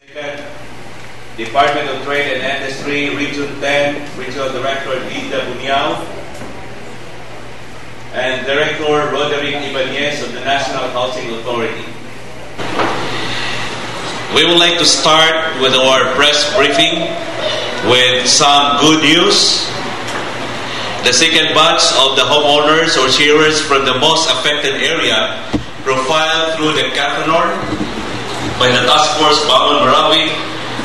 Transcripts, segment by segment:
Second, Department of Trade and Industry, Region 10, Regional Director Lida Bunyao, and Director Roderick Ibanez of the National Housing Authority. We would like to start with our press briefing with some good news. The second batch of the homeowners or sharers from the most affected area profiled through the Cathanor by the Task Force Bangon Marawi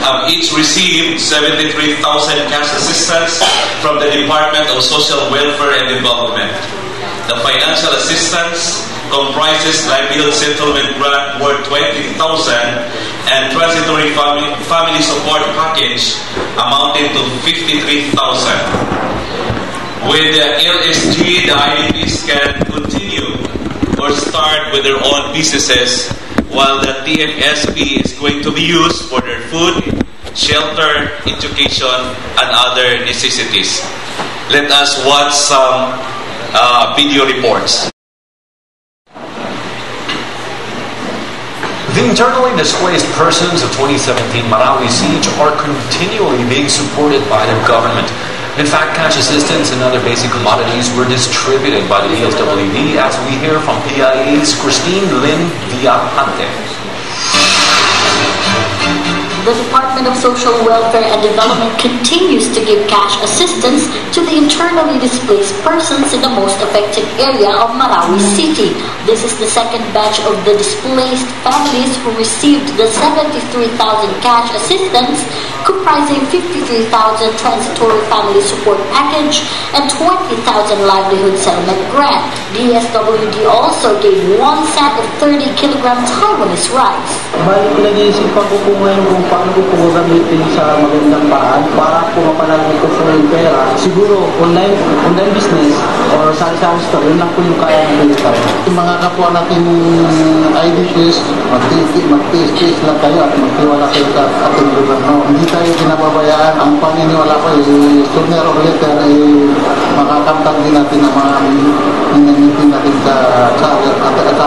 have each received 73,000 cash assistance from the Department of Social Welfare and Development. The financial assistance comprises livelihood settlement grant worth 20,000 and transitory family support package amounting to 53,000. With the LSG, the IDPs can continue or start with their own businesses, while the TFSP is going to be used for their food, shelter, education, and other necessities. Let us watch some video reports. The internally displaced persons of 2017 Marawi siege are continually being supported by the government. In fact, cash assistance and other basic commodities were distributed by the DSWD, as we hear from PIA's Christine Lynn Villahante. The Department of Social Welfare and Development continues to give cash assistance to the internally displaced persons in the most affected area of Marawi City. This is the second batch of the displaced families who received the 73,000 cash assistance, comprising 53,000 transitory family support package and 20,000 livelihood settlement grant. DSWD also gave one sack of 30 kilogram Taiwanese rice. Balik pinag-iisipan ko po ngayon kung paano ko po gamitin sa magandang paraan para po mapalagi ko po yung pera. Siguro online business or sari-sari store, yun lang po yung kaya natin ito. Yung mga kapwa natin IDPs, mag-tiis lang kayo at magtiwala kayo sa ating gobyerno. Hindi tayo pinababayaan. Ang paniniwala ko sooner or later makakamtan din natin ang mga hinangitin natin sa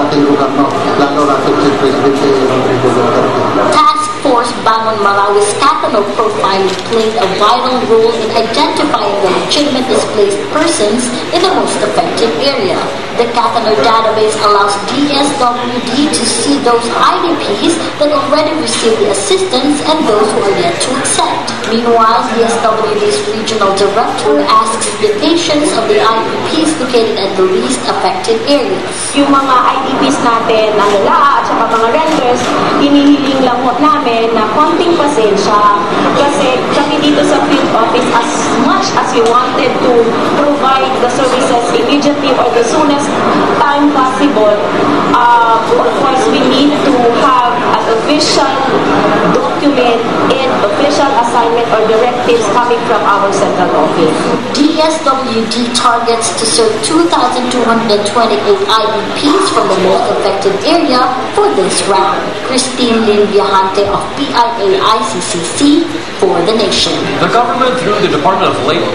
ating gobyerno, lalo natin si Presidente Rodrigo Duterte. Task Force Bangon Marawi's Cathanor profiling played a vital role in identifying the legitimate displaced persons in the most affected area. The Cathanor database allows DSWD to see those IDPs that already received the assistance and those who are yet to accept. Meanwhile, DSWD's regional director asks the patients of the IDPs located at the least affected areas. Yung mga IDPs natin na nila at saka mga renters, hinihiling lang po namin na konting pasensya kasi kami dito sa field office, as much as we wanted to provide the services immediately or the soonest time possible, of course we need to have an official document and official assignment or directives coming from our central office. DSWD targets to serve 2,228 IDPs from the most affected area for this round. Christine Lynn Villahante of PIA-ICCC for the nation. The government, through the Department of Labor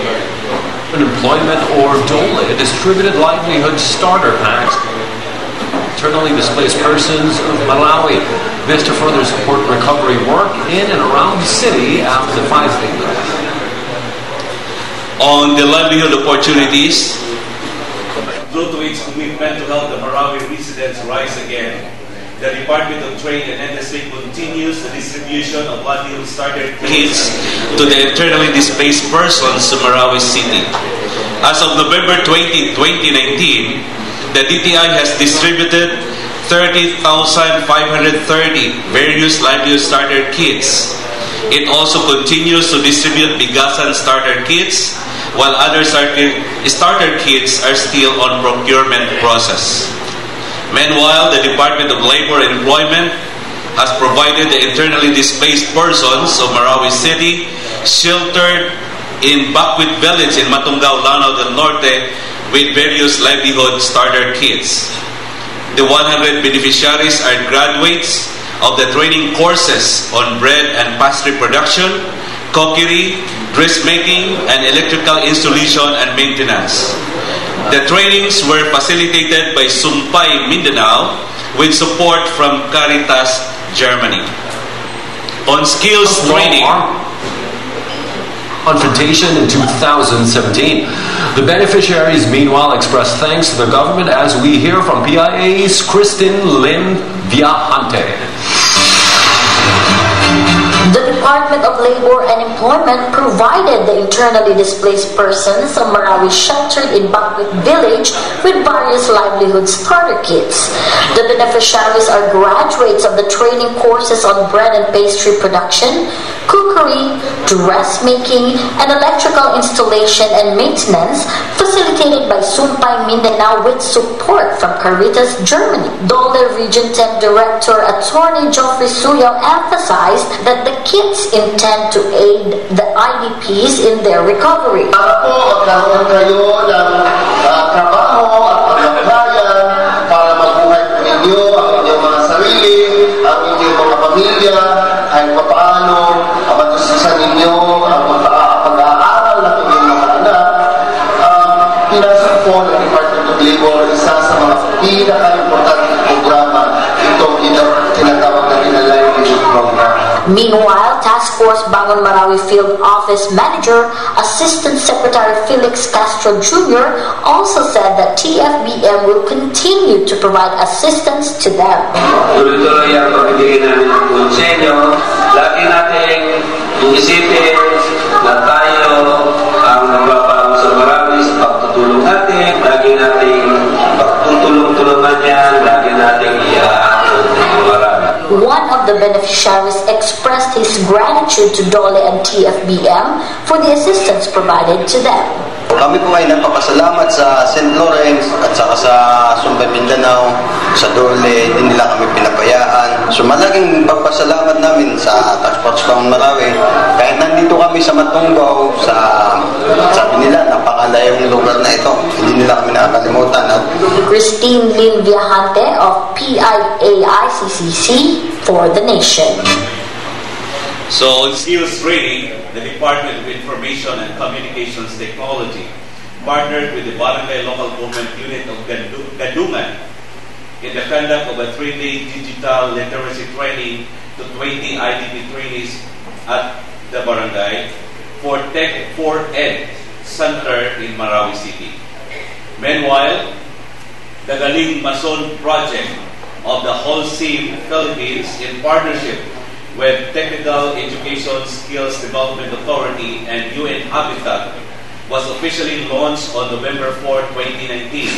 and Employment, or DOLE, distributed livelihood starter packs to internally displaced persons of Malawi. This to further support recovery work in and around the city after the 5-day blast. On the livelihood opportunities, due to its commitment to help the Marawi residents rise again, the Department of Trade and Industry continues the distribution of livelihood starter kits to the internally displaced persons of Marawi City. As of November 20, 2019, the DTI has distributed 30,530 various livelihood starter kits. It also continues to distribute bigasan starter kits, while other starter kits are still on procurement process. Meanwhile, the Department of Labor and Employment has provided the internally displaced persons of Marawi City sheltered in Bakwit Village in Matungao, Lanao del Norte with various livelihood starter kits. The 100 beneficiaries are graduates of the training courses on bread and pastry production, cookery, dressmaking, and electrical installation and maintenance. The trainings were facilitated by Sumpay Mindanao with support from Caritas Germany. on skills training. Confrontation in 2017. The beneficiaries meanwhile expressed thanks to the government, as we hear from PIA's Christine Lynn Viajante. The Department of Labor and Employment provided the internally displaced persons of Marawi sheltered in Bangon Village with various livelihood starter kits. The beneficiaries are graduates of the training courses on bread and pastry production, cookery, dressmaking, and electrical installation and maintenance, facilitated by Sumpay Mindanao with support from Caritas Germany. Dole Region 10 Director Attorney Geoffrey Suyaw emphasized that the kits intend to aid the IDPs in their recovery. Para po magkaroon kayo ng trabaho at pagkakayan para mabuhay po ninyo ang inyong mga sarili, ang inyong mga pamilya, kahit paano matustusan ninyo ang pag-aaral ng inyong mga anak. Pinasok po ng Department of Labor, isa sa mga pinaka-importante programa itong tinatawag na livelihood program. Meanwhile, Task Force Bangon Marawi Field Office Manager, Assistant Secretary Felix Castro Jr. also said that TFBM will continue to provide assistance to them. Tuloy-tuloy ang pagbibigay namin ng tulong sa inyo. Lagi natin iisipin na tayo ang nagbabago sa Marawi sa pagtutulong natin. Lagi natin pagtutulong-tulungan yan. Lagi natin iaakot ng Marawi. One of the beneficiaries expressed his gratitude to Dole and TFBM for the assistance provided to them. Kami po ay napapasalamat sa St. Lawrence at saka sa Sumpay Mindanao, sa Dole, hindi nila kami pinabayaan. So malaking pagpasalamat namin sa Task Force Bangon Marawi. Kahit nandito kami sa Matunggaw, sabi nila, napakalayong lugar na ito. Hindi nila kami nakakalimutan. Christine Lynn Viajante of PIAICCC for the Nation. So, in skills training, the Department of Information and Communications Technology partnered with the Barangay Local Government Unit of Gadungan in the conduct of a 3-day digital literacy training to 20 IDP trainees at the barangay for Tech 4Ed Center in Marawi City. Meanwhile, the Galing Mason Project of the Holcim Philippines in partnership with Technical Education Skills Development Authority and UN Habitat was officially launched on November 4, 2019.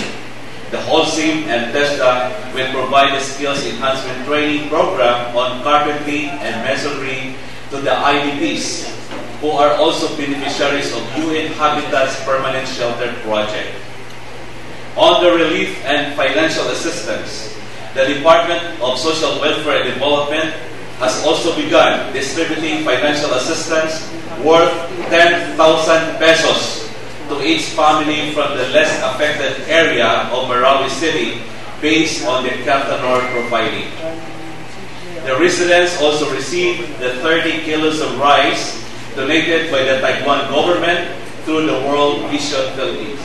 The Holcim and TESDA will provide a skills enhancement training program on carpentry and masonry to the IDPs, who are also beneficiaries of UN Habitat's Permanent Shelter Project. On the relief and financial assistance, the Department of Social Welfare and Development has also begun distributing financial assistance worth 10,000 pesos to each family from the less affected area of Marawi City based on the Captanor profiling. The residents also received the 30 kilos of rice donated by the Taiwan government through the World Vision Philippines.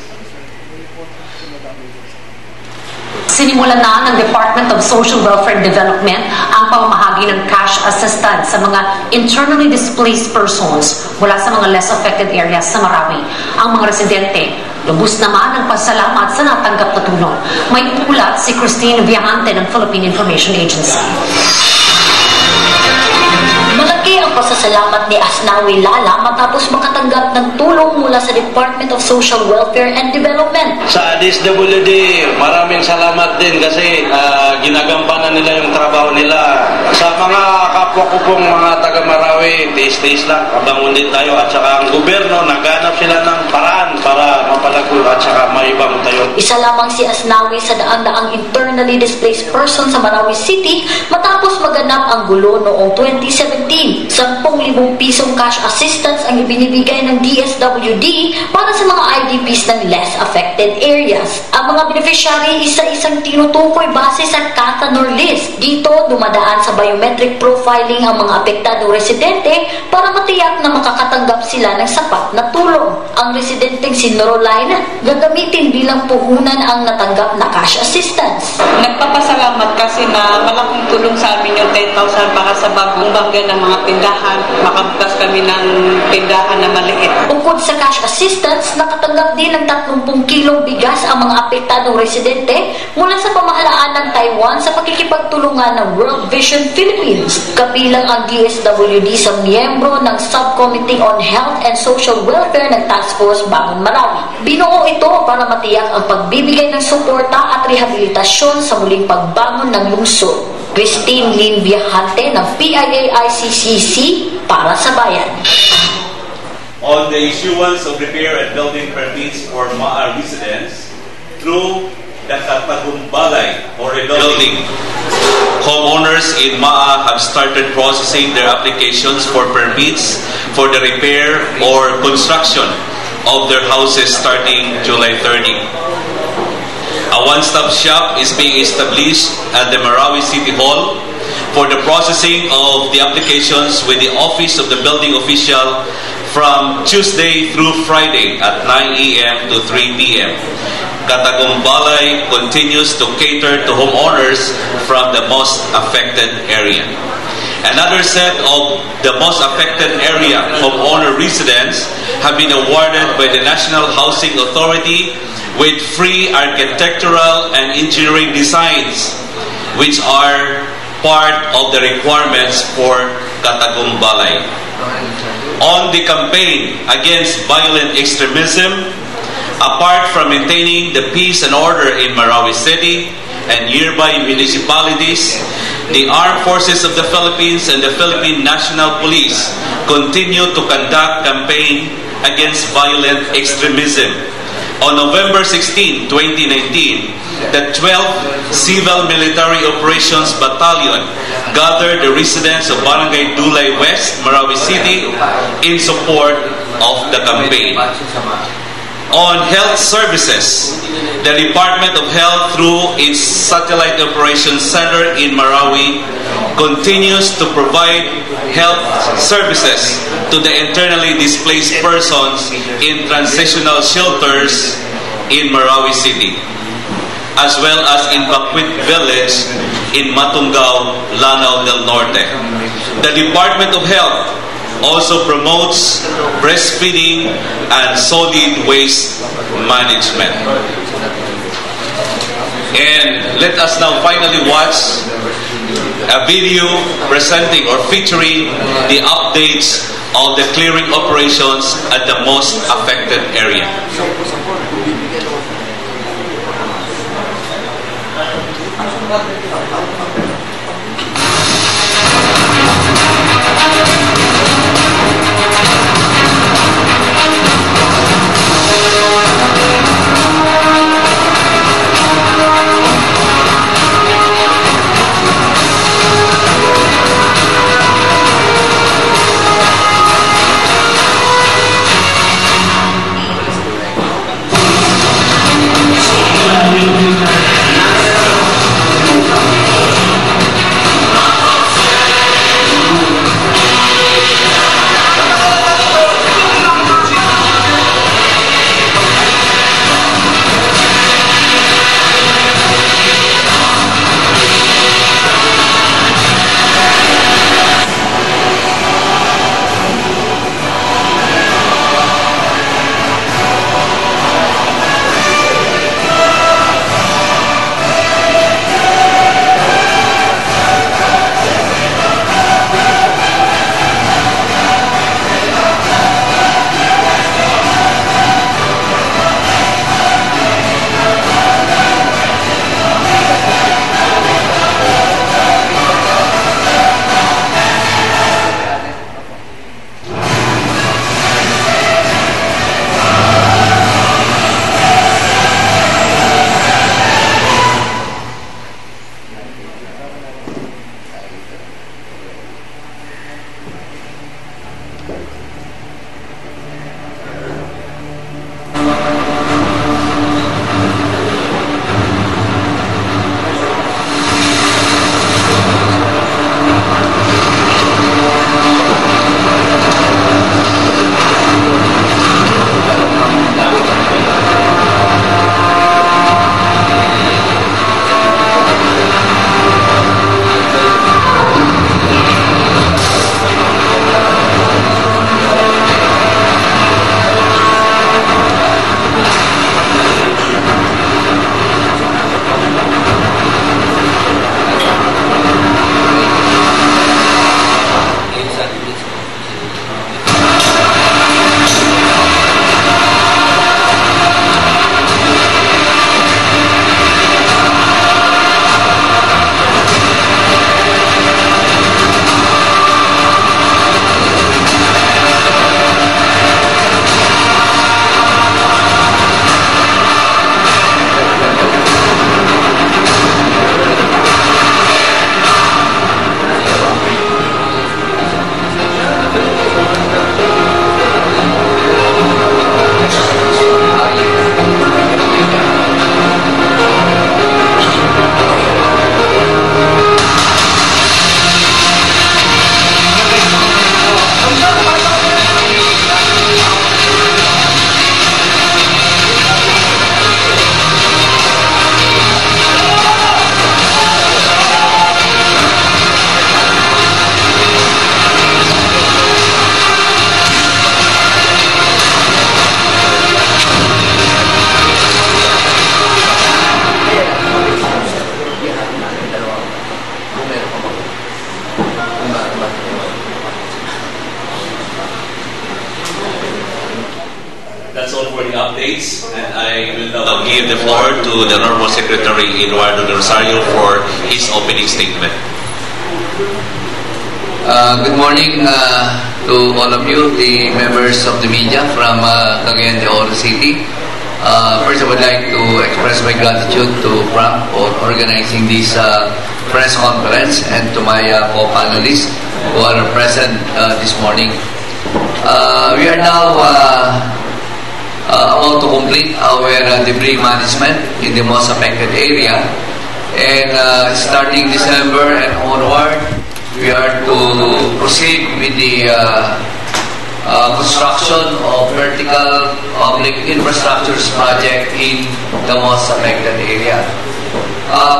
Sinimulan na ng Department of Social Welfare and Development ang pamamahagi ng cash assistance sa mga internally displaced persons mula sa mga less affected areas sa Marawi. Ang mga residente, lubos naman ang pasalamat sa natanggap na tulong. May ulat si Christine Viajante ng Philippine Information Agency. Malaki ang pasasalamat ni Asnawi Lala matapos makatanggap ng tulong mula sa Department of Social Welfare and Development. Sa DSWD, maraming salamat din kasi ginagampanan nila yung trabaho nila. Sa mga kapwa ko pong mga taga-Marawi, tiis-tiis lang, kabangon din tayo at saka ang gobyerno, naghanap sila ng paraan para mapalago at saka maibang tayo. Isa lamang si Asnawi sa daang-daang internally displaced person sa Marawi City matapos maganap ang gulo noong 2017. 10,000 pisong cash assistance ang ibinibigay ng DSWD para sa mga IDPs ng less affected area. areas. Ang mga beneficiary isa-isang tinutukoy base sa Catanor list. Dito, dumadaan sa biometric profiling ang mga apektadong residente para matiyak na makakatanggap sila ng sapat na tulong. Ang residenteng si Noroline gagamitin bilang puhunan ang natanggap na cash assistance. Nagpapasalamat kasi na malaking tulong sa amin yung 10,000 para sa bagong bagay ng mga tindahan. Makabukas kami ng tindahan na maliit. Bukod sa cash assistance, nakatanggap din ng 30 kilong bigas ang mga apektadong residente mula sa pamahalaan ng Taiwan sa pakikipagtulungan ng World Vision Philippines. Kabilang ang DSWD sa miyembro ng Subcommittee on Health and Social Welfare ng Task Force Bangon Marawi. Binuo ito para matiyak ang pagbibigay ng suporta at rehabilitasyon sa muling pagbangon ng lungsod. Christine Lynn Viajante ng PIA-ICCC para sa Bayan. On the issuance of repair and building permits for MAA residents through the Katagumbalay or rebuilding. Homeowners in MAA have started processing their applications for permits for the repair or construction of their houses starting July 30. A one-stop shop is being established at the Marawi City Hall for the processing of the applications with the Office of the Building Official from Tuesday through Friday at 9 a.m. to 3 p.m. Katagumbalay continues to cater to homeowners from the most affected area. Another set of the most affected area homeowner residents have been awarded by the National Housing Authority with free architectural and engineering designs, which are part of the requirements for Katagumbalay. On the campaign against violent extremism, apart from maintaining the peace and order in Marawi City and nearby municipalities, the Armed Forces of the Philippines and the Philippine National Police continue to conduct campaign against violent extremism. On November 16, 2019, the 12th Civil Military Operations Battalion gathered the residents of Barangay Dulay West, Marawi City, in support of the campaign. On health services, the Department of Health, through its Satellite Operations Center in Marawi, continues to provide health services to the internally displaced persons in transitional shelters in Marawi City, as well as in Bakwit Village in Matungao, Lanao del Norte. The Department of Health also promotes breastfeeding and solid waste management. And let us now finally watch a video presenting or featuring the updates of the clearing operations at the most affected area. states, and I will now give the floor to the Normal Secretary Eduardo de Rosario for his opening statement. Good morning to all of you, the members of the media from Cagayan de Oro City. First, I would like to express my gratitude to Frank for organizing this press conference and to my co-panelists who are present this morning. We are now about to complete our debris management in the most affected area, and starting December and onward, we are to proceed with the construction of vertical public infrastructures project in the most affected area.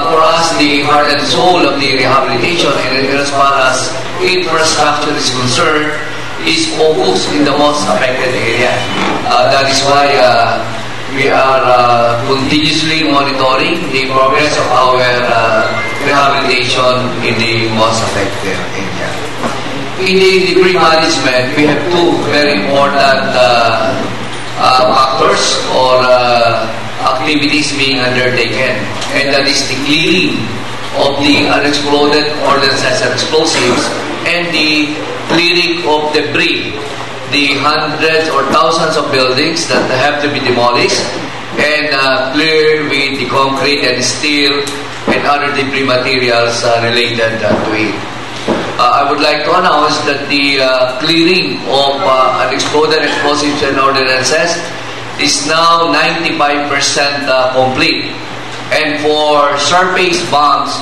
For us, the heart and soul of the rehabilitation, and as far as infrastructure is concerned, is focused in the most affected area. That is why we are continuously monitoring the progress of our rehabilitation in the most affected area. In the debris management, we have two very important factors or activities being undertaken, and that is the clearing of the unexploded ordnance and explosives and the clearing of debris, the hundreds or thousands of buildings that have to be demolished and clear with the concrete and steel and other debris materials related to it. I would like to announce that the clearing of unexploded explosives and ordnances is now 95% complete. And for surface bombs,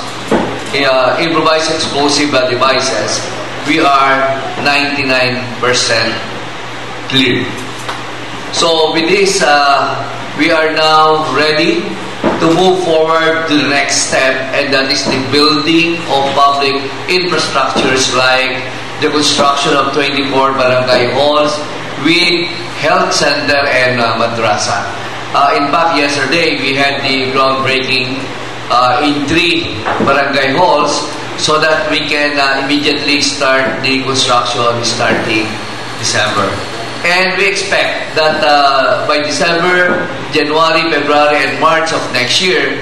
improvised explosive devices, we are 99% clear. So with this, we are now ready to move forward to the next step, and that is the building of public infrastructures like the construction of 24 barangay halls with health center and madrasa. In fact, yesterday we had the groundbreaking in 3 barangay halls, so that we can immediately start the construction starting December. And we expect that by December, January, February, and March of next year,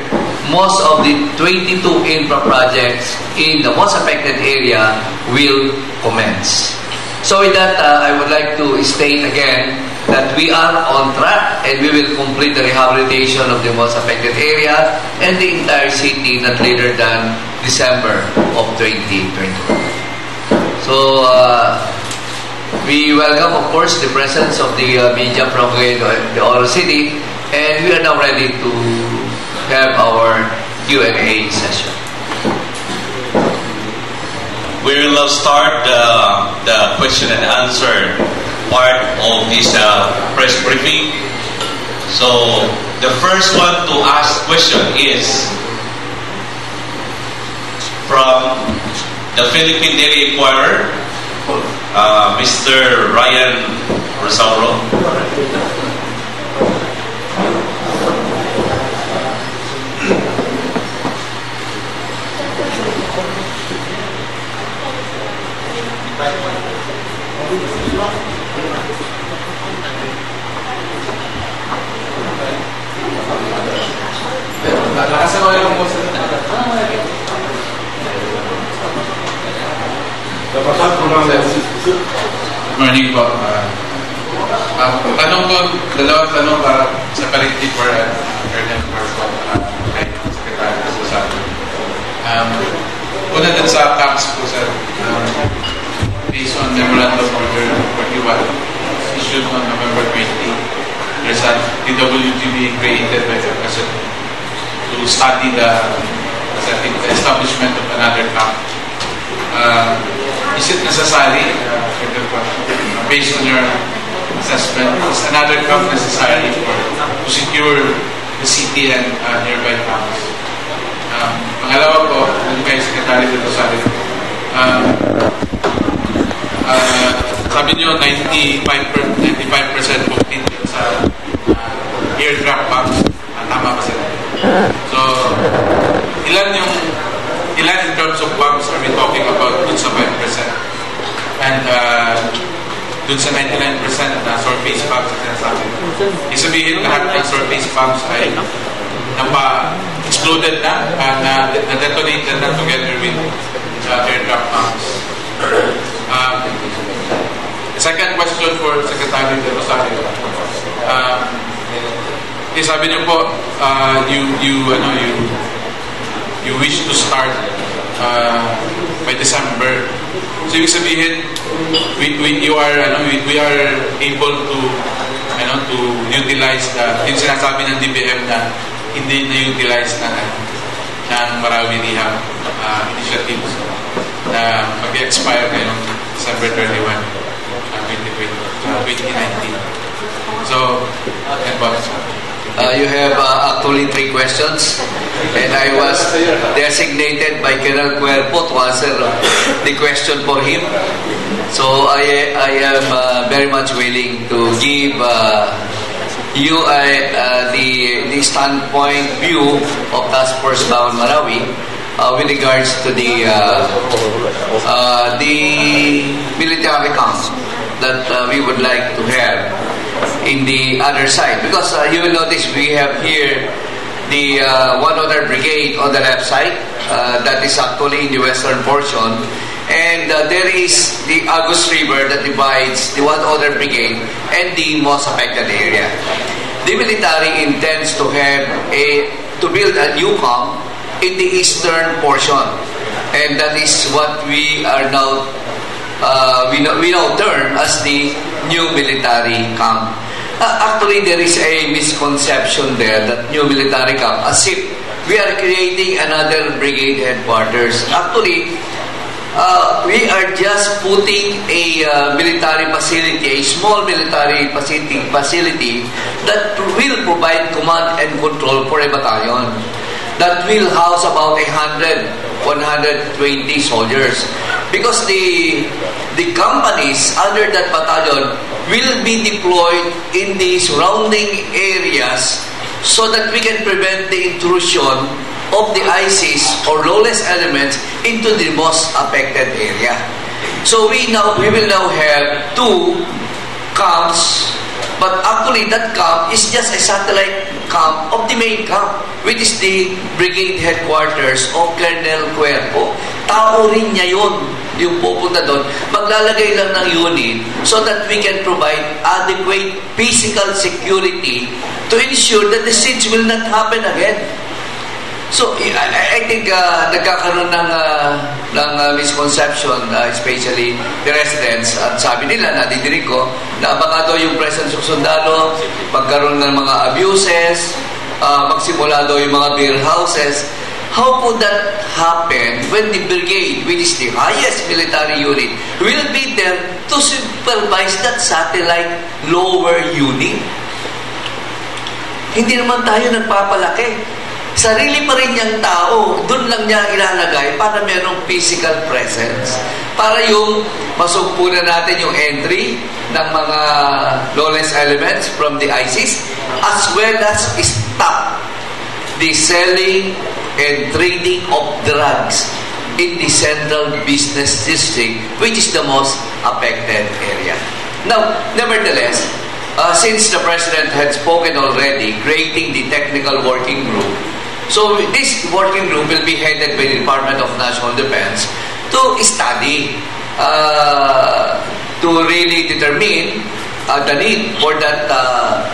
most of the 22 infra projects in the most affected area will commence. So with that, I would like to state again that we are on track and we will complete the rehabilitation of the most affected area and the entire city not later than December of 2021. So we welcome, of course, the presence of the media from the Oro City, and we are now ready to have our Q&A session. We will now start the question and answer part of this press briefing. So the first one to ask question is from the Philippine Daily Inquirer, Mr. Ryan Rosauro. Good morning po. Tanong ko, dalawang tanong para sa collective for Colonel Marco kay Secretary Rosario. Una din sa camps po, sir. Based on Memorandum Order 41 issued on November 20, there's a DWGB created by the President to study the establishment of another camp. Is it necessary, based on your assessment, is another camp necessary to secure the city and nearby towns? Pangalawa po, kay Secretary de Rosario, sabi niyo 95% complete sa airdrop box. Tama ba sila? So, ilan in terms of bombs are we talking about dun sa 5%? And do dun sa 99% na surface pumps na sinasabi. Isabihin lahat ng surface pumps ay exploded na, na-detonated na together with aircraft pumps. Second question for Secretary De Rosario. Sabi niyo po, you wish to start by December. So ibig sabihin, we are able to utilize yung sinasabi ng DBM na hindi na-utilize ng Marawi Rehab initiatives na mag-expire ngayong December 31, 2019. So, you have actually 3 questions, and I was designated by Colonel Cuerpo to answer the question for him. So I am very much willing to give you the standpoint view of Task Force Bangon Marawi with regards to the military camp that we would like to have in the other side, because you will notice we have here the 100 Brigade on the left side, that is actually in the western portion, and there is the Agus River that divides the 100 Brigade and the most affected area. The military intends to have to build a new camp in the eastern portion, and that is what we are now we now term as the new military camp. Actually, there is a misconception there that new military camp, as if we are creating another brigade headquarters. Actually, we are just putting a military facility, a small military facility that will provide command and control for a battalion that will house about 120 soldiers. Because the companies under that battalion will be deployed in the surrounding areas so that we can prevent the intrusion of the ISIS or lawless elements into the most affected area. So we will now have 2 camps, but actually that camp is just a satellite camp of the main camp, which is the brigade headquarters of Colonel Cuerpo. Tao rin niya yun, yung pupunta doon. Maglalagay lang ng unit so that we can provide adequate physical security to ensure that the siege will not happen again. So, I think nagkakaroon ng misconception, especially the residents. At sabi nila, nadidinig ko, na baka daw yung presence of sundalo, magkaroon ng mga abuses, magsimula daw yung mga beer houses. How could that happen when the brigade, which is the highest military unit, will be there to supervise that satellite lower unit? Hindi naman tayo nagpapalaki. Sarili pa rin niyang tao, doon lang niya ilalagay para merong physical presence. Para yung masugpunan natin yung entry ng mga lawless elements from the ISIS, as well as stop the selling and trading of drugs in the central business district, which is the most affected area. Now, nevertheless, since the President had spoken already, creating the technical working group, so this working group will be headed by the Department of National Defense to study, to really determine the need for that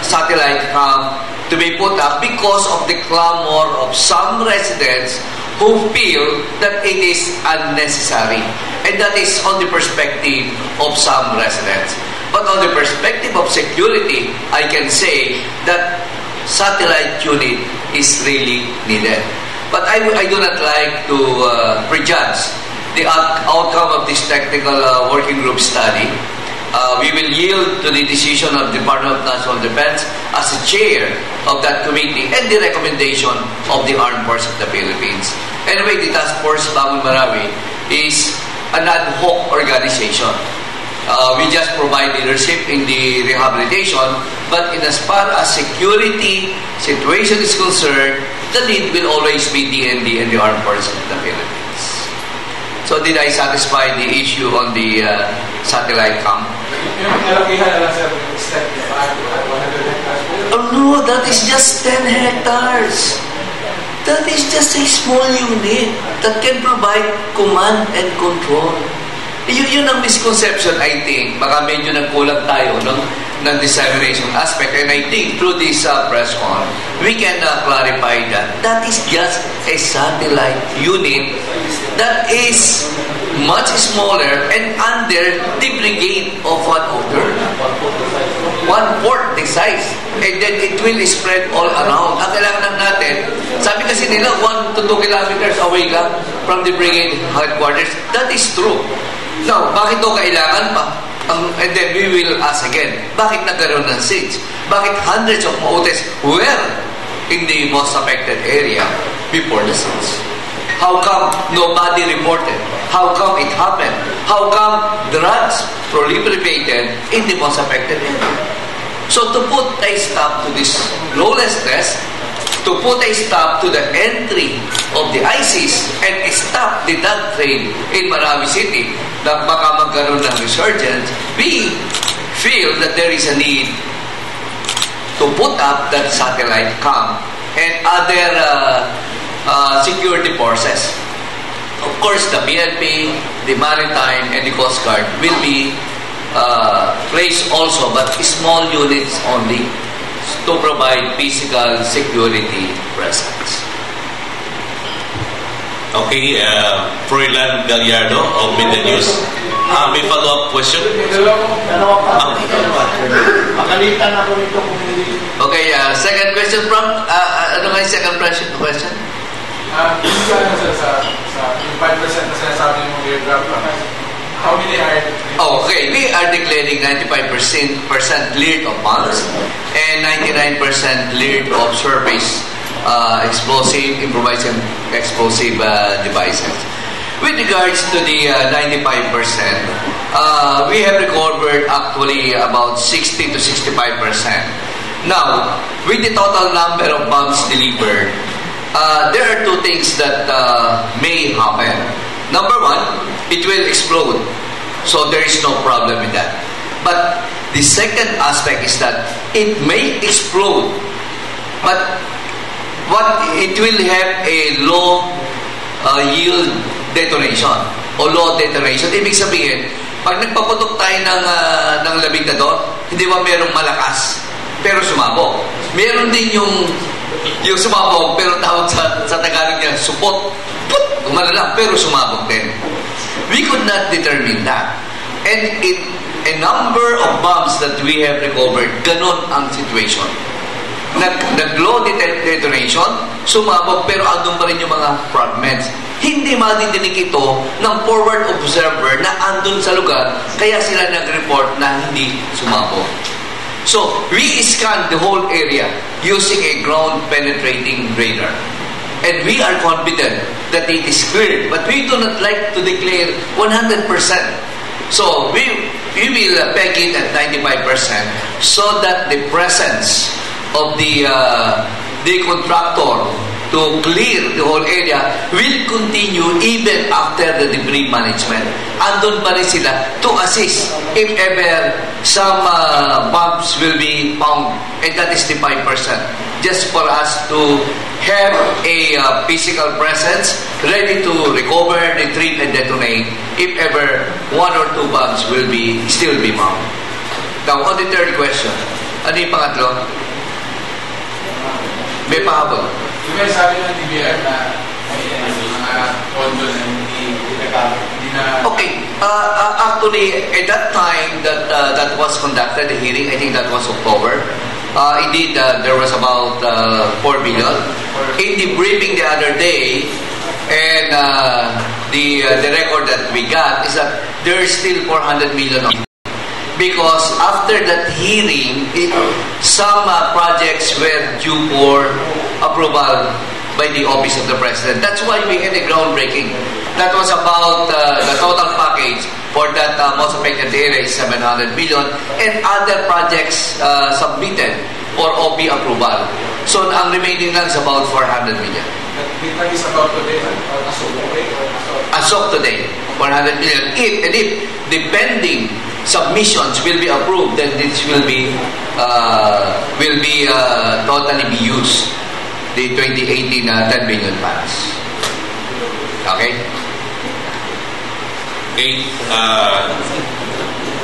satellite camp to be put up because of the clamor of some residents who feel that it is unnecessary. And that is on the perspective of some residents. But on the perspective of security, I can say that satellite unit is really needed. But I do not like to prejudge the outcome of this technical working group study. We will yield to the decision of the Department of National Defense as the chair of that committee and the recommendation of the Armed Forces of the Philippines. Anyway, the Task Force Bangon Marawi is an ad hoc organization. We just provide leadership in the rehabilitation, but in as far as security situation is concerned, the lead will always be DND and the Armed Forces of the Philippines. So did I satisfy the issue on the satellite camp? Yung nalakihan na lang sir, step 100 hectares. Oh no, that is just 10 hectares. That is just a small unit that can provide command and control. Yun ang misconception, I think. Baka medyo nagkulang tayo ng dissemination aspect. And I think through this press con, we can clarify that is just a satellite unit that is much smaller and under the brigade of one owner. 1/4 the size. And then it will spread all around. Ang kailangan lang natin, sabi kasi nila 1 to 2 kilometers away lang from the brigade headquarters. That is true. Now, bakit ito kailangan pa? And then we will ask again, bakit nagkaroon ng siege? Bakit hundreds of mautes were in the most affected area before the siege? How come nobody reported? How come it happened? How come drugs proliferated in the most affected area? So to put a stop to this lawlessness, to put a stop to the entry of the ISIS and stop the drug trade in Marawi City na baka magkaroon ng resurgence, we feel that there is a need to put up that satellite cam and other security forces. Of course, the BNP, the Maritime, and the Coast Guard will be placed also, but small units only, to provide physical security presence. Okay, Froilan Gallardo of Midland News. May follow-up question? Okay, second question from, ano nga yung second question? Yung 5% na sinasabi mo geograph, how many are... Okay, we are declaring 95% cleared of funds and 99% cleared of surface explosive, improvised explosive devices. With regards to the 95%, we have recovered actually about 60 to 65%. Now, with the total number of bombs delivered, there are two things that may happen. Number one, it will explode. So there is no problem with that. But the second aspect is that it may explode, but it will have a low yield detonation o low detonation. Ibig sabihin, pag nagpaputok tayo ng labigdador, hindi ba merong malakas pero sumabog? Meron din yung sumabog pero tawag sa Tagalog niya supot, malala pero sumabog din. We could not determine that. And a number of bombs that we have recovered, ganon ang situation. Nag-low detonation, sumabog pero andun pa rin yung mga fragments. Hindi madidinig ito ng forward observer na andun sa lugar, kaya sila nag-report na hindi sumabog. So, we scanned the whole area using a ground-penetrating radar. And we are confident that it is cleared, but we do not like to declare 100%. So, we will peg it at 95% so that the presence of the contractor to clear the whole area will continue even after the debris management. Andun pa rin sila to assist if ever some bombs will be found, and that is the 5%. Just for us to have a physical presence ready to recover, retrieve, and detonate if ever 1 or 2 bombs will still be found. Now, on the third question, ano yung pangatlo? May pahabol. Yung sabi ng DBR na may mga pondo na hindi na... Okay. Actually, at that time that was conducted, the hearing, I think that was October. Indeed, there was about 4 billion. In the briefing the other day, and the record that we got is that there is still 400 million. Because after that hearing, some projects were due for approval by the Office of the President. That's why we had a groundbreaking. That was about the total package for that most affected area is 700 million, and other projects submitted for OP approval. So ang remaining lang is about 400 million. That is about today, as of today, 100 million. If the pending submissions will be approved, then this will be totally be used. The 2018 10 billion funds. Okay? Okay.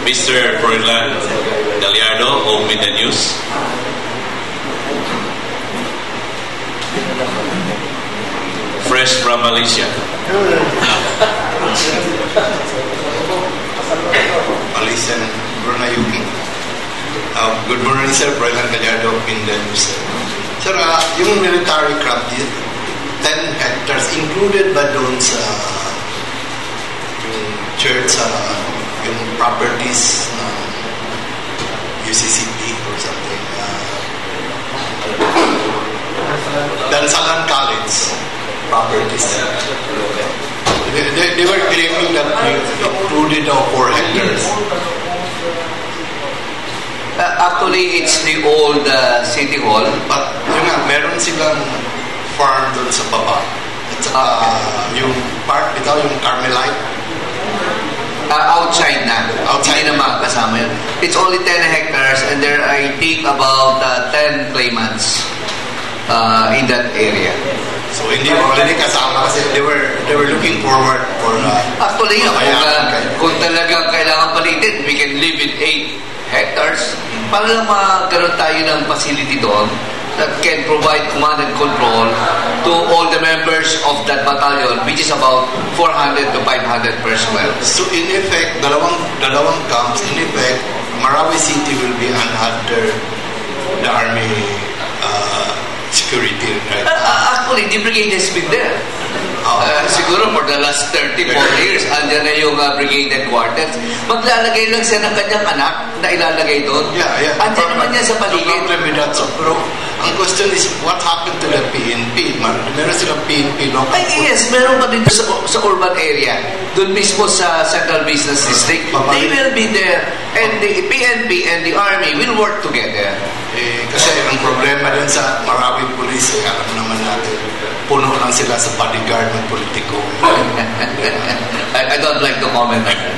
Mr. Froilan Gallardo of Media News. Fresh from Malaysia. Malaysian Brunayuki. Good morning, sir. Froilan Gallardo of Media News. Sir, yung military craft, 10 hectares, included ba doon sa yung church, yung properties ng UCCP or something? Dansalan College properties. They were claiming that included 4 hectares. Actually, it's the old City Hall. But yun nga, meron silang farm doon sa baba. At saka yung part, ito yung Carmelite. Outside na. Outside na makakasama yun. It's only 10 hectares and there are, I think, about 10 claimants in that area. So hindi already kasama kasi they were looking forward for actually, kung talagang kailangan palitin, we can live in 8 hectares para lang magkaroon tayo ng facility doon that can provide command and control to all the members of that battalion, which is about 400 to 500 personnel. So in effect, dalawang camps, in effect, Marawi City will be under the army security, right? Actually, the brigade has been there. Siguro for the last 34 years, andyan na yung brigade headquarters. Maglalagay lang siya ng kanyang anak na ilalagay doon. Yeah. Andyan naman niya sa paligid. Pero ang question is, what happened to the PNP? Meron silang PNP local? Yes, meron pa din sa urban area. Doon mismo sa Central Business District. They will be there. And the PNP and the Army will work together. Kasi ang problema din sa Marawi Police, alam naman natin, puno lang sila sa bodyguard ng politiko. I don't like to comment on that.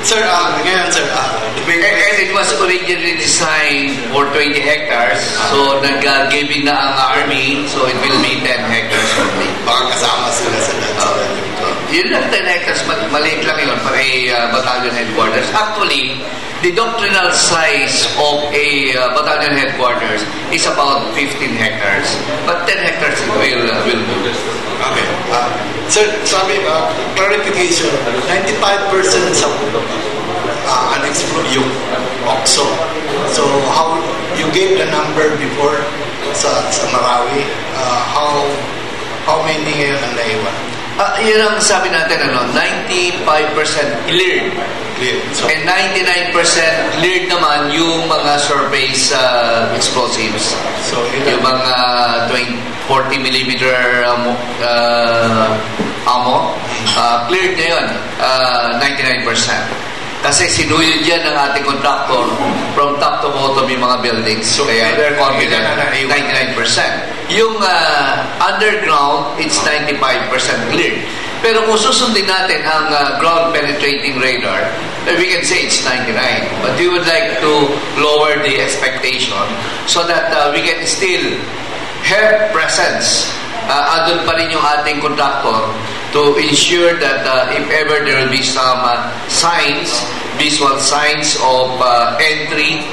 Sir, ngayon, sir, and it was originally designed for 20 hectares. So, nag-giving na ang army, so it will be 10 hectares only. Baka kasama sila sa yun lang, 10 hectares, maliit lang yun para a battalion headquarters. Actually, the doctrinal size of a battalion headquarters is about 15 hectares. But 10 hectares will do. Okay. Sir, sabi, clarification, 95% sa unexplored yung OXO. So, how you gave the number before sa Marawi, how many ngayon ang naiwan? Yun ang sabi natin, 95% cleared. So, and 99% cleared naman yung mga surface explosives. So, yung mga 40 millimeter ammo, cleared na yun, 99%. Kasi sinuyod yan ng ating contractor from top to bottom yung mga buildings. So, kaya we're confident 99%. Yung underground, it's 95% cleared. Pero kung susundin natin ang ground penetrating radar, we can say it's 99. But we would like to lower the expectation so that we can still have presence. Andun pa rin yung ating contractor to ensure that if ever there will be some signs, visual signs of entry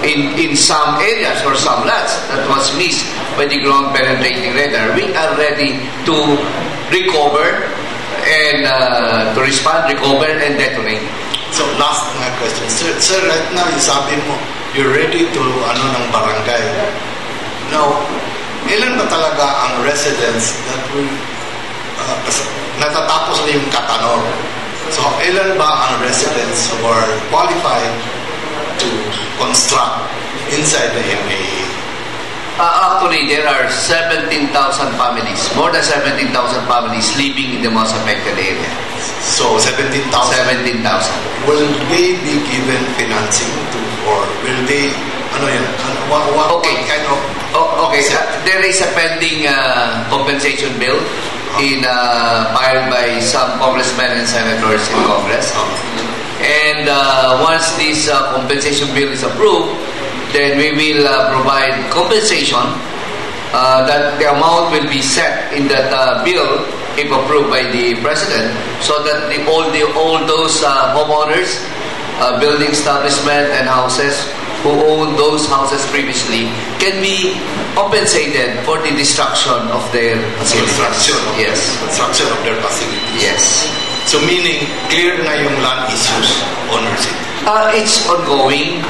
in some areas or some lots that was missed by the ground penetrating radar, we are ready to recover and to respond, recover, and detonate. So, last question. Sir, right now, sabi mo, you're ready to ng barangay. Now, ilan ba talaga ang residents that will natatapos na yung Katanor? So, ilan ba ang residents who are qualified to construct inside the MAA? Actually, there are 17,000 families, more than 17,000 families living in the most affected area. So, 17,000? 17,000. Will they be given financing to, or will they, what okay. kind of... Okay, there is a pending compensation bill filed by some congressmen and senators in Congress. And once this compensation bill is approved, then we will provide compensation that the amount will be set in that bill if approved by the President, so that all those homeowners, building establishment and houses who owned those houses previously can be compensated for the destruction of their facilities. Construction of their facilities. Yes. So meaning, clear na yung land issues, ownership? It's ongoing.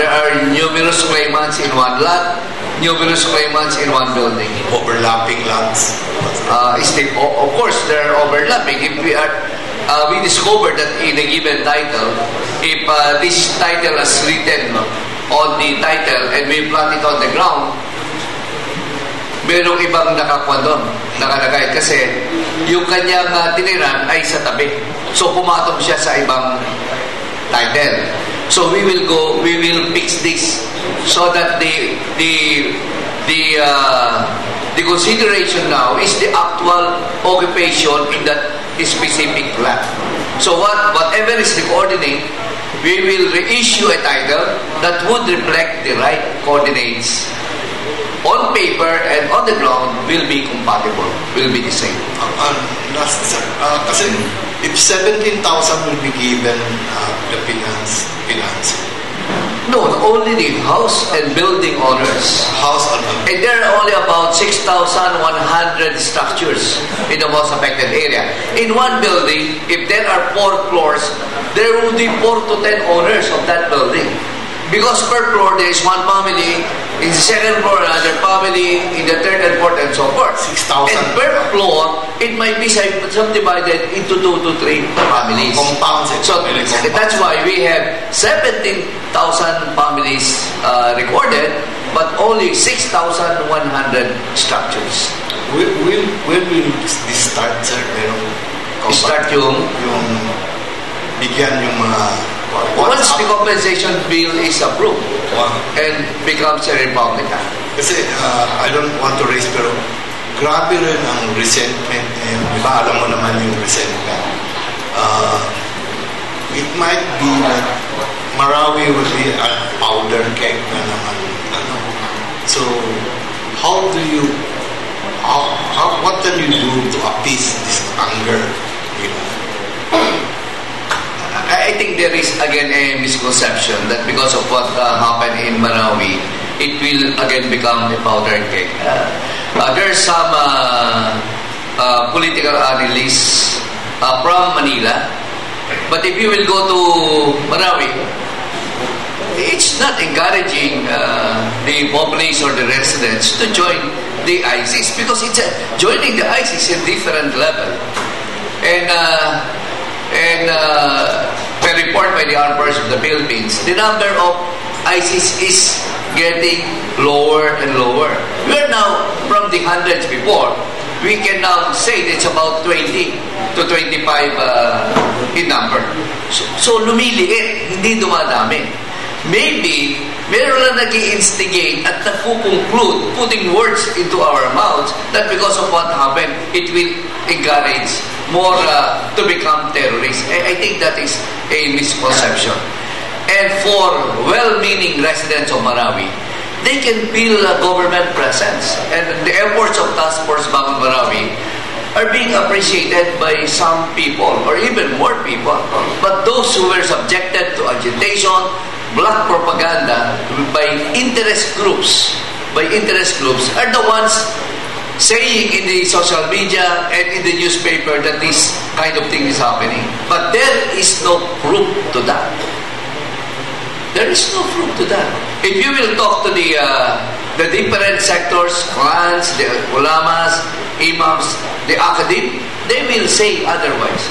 There are numerous claimants in one lot, numerous claimants in one building. Overlapping lots? Of course, there are overlapping. If we discovered that in a given title, if this title is written on the title and we plant it on the ground, merong ibang nakalagay kasi yung kanyang tiniran ay sa tabi. So pumatong siya sa ibang title. So we will fix this so that the consideration now is the actual occupation in that specific land. So whatever is the coordinate, we will reissue a title that would reflect the right coordinates. On paper and on the ground will be compatible, will be the same. Last, sir, kasi if 17,000 will be given the finance. No, only the house and building owners. House and building. And there are only about 6,100 structures in the most affected area. In one building, if there are 4 floors, there will be 4 to 10 owners of that building. Because per floor, there is one family, in the second floor, another family, in the third and fourth, and so forth. 6,000. And per floor, it might be subdivided into 2 to 3 families. Compounds. So that's why we have 17,000 families recorded, but only 6,100 structures. When will this start, sir? Start yung bigyan yung mga... Once the compensation bill is approved and becomes a Republic Act. Kasi I don't want to raise, pero grabe rin ang resentment. Di ba, alam mo naman yung resentment. It might be that Marawi will be a powder keg na naman. So, what can you do to appease this anger? I think there is again a misconception that because of what happened in Marawi, it will again become a powder keg. There are some political analysts from Manila, but if you will go to Marawi, it's not encouraging the population or the residents to join the ISIS, because joining the ISIS is a different level. And per report by the Armed Forces of the Philippines, the number of ISIS is getting lower and lower. We are now from the hundreds before. We can now say it's about 20 to 25 in number. So lumiliit, hindi dumadami. Maybe meron lang nag-i-instigate at nagko-conclude, putting words into our mouths, that because of what happened, it will encourage more to become terrorists. I think that is a misconception. And for well-meaning residents of Marawi, they can feel a government presence. And the efforts of Task Force Bangon Marawi are being appreciated by some people, or even more people. But those who were subjected to agitation, black propaganda by interest groups are the ones saying in the social media and in the newspaper that this kind of thing is happening. But there is no proof to that. There is no proof to that. If you will talk to the different sectors, clans, the ulamas, imams, the academic, they will say otherwise.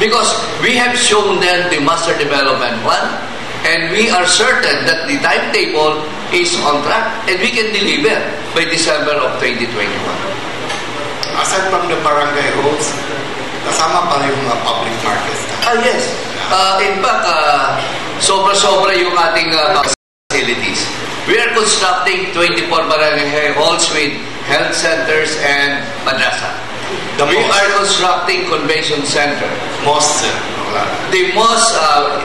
Because we have shown them the master development plan, and we are certain that the timetable is on track and we can deliver by December of 2021. Aside from the barangay halls, kasama pa yung public markets. Yes. In fact, sobra-sobra yung ating facilities. We are constructing 24 barangay halls with health centers and madrasa. We are constructing convention center. Mosque. The mosque,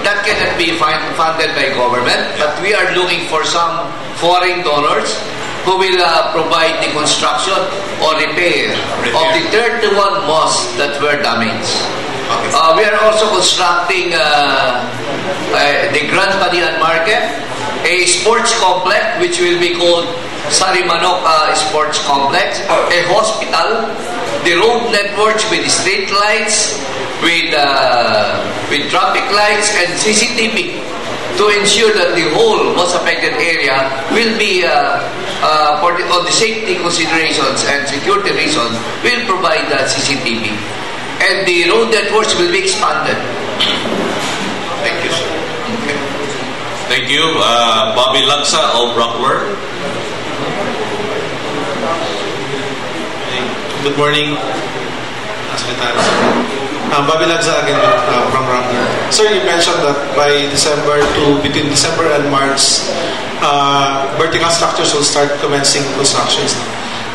that cannot be funded by government, but we are looking for some foreign donors who will provide the construction or repair of the 31 mosques that were damaged. We are also constructing the Grand Padian Market, a sports complex which will be called Sarimanok Sports Complex, a hospital, the road networks with street lights, with traffic lights and CCTV to ensure that the whole most affected area will be, on the safety considerations and security reasons, will provide CCTV. And the road networks will be expanded. Thank you, sir. Okay. Thank you. Bobby Laksa of Rockler. Good morning, Secretary. Bobby Laksa again from Rockler. Sir, you mentioned that between December and March, vertical structures will start commencing constructions.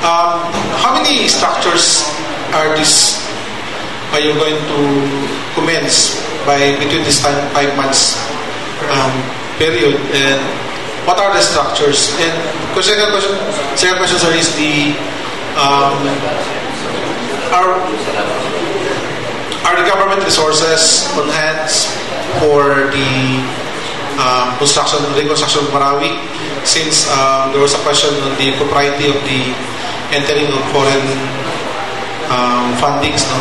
How many structures are you going to commence between this time 5 months period, and what are the structures? And second question, sir, is are the government resources on hand for the reconstruction of Marawi? Since there was a question on the propriety of the entering of foreign fundings, no?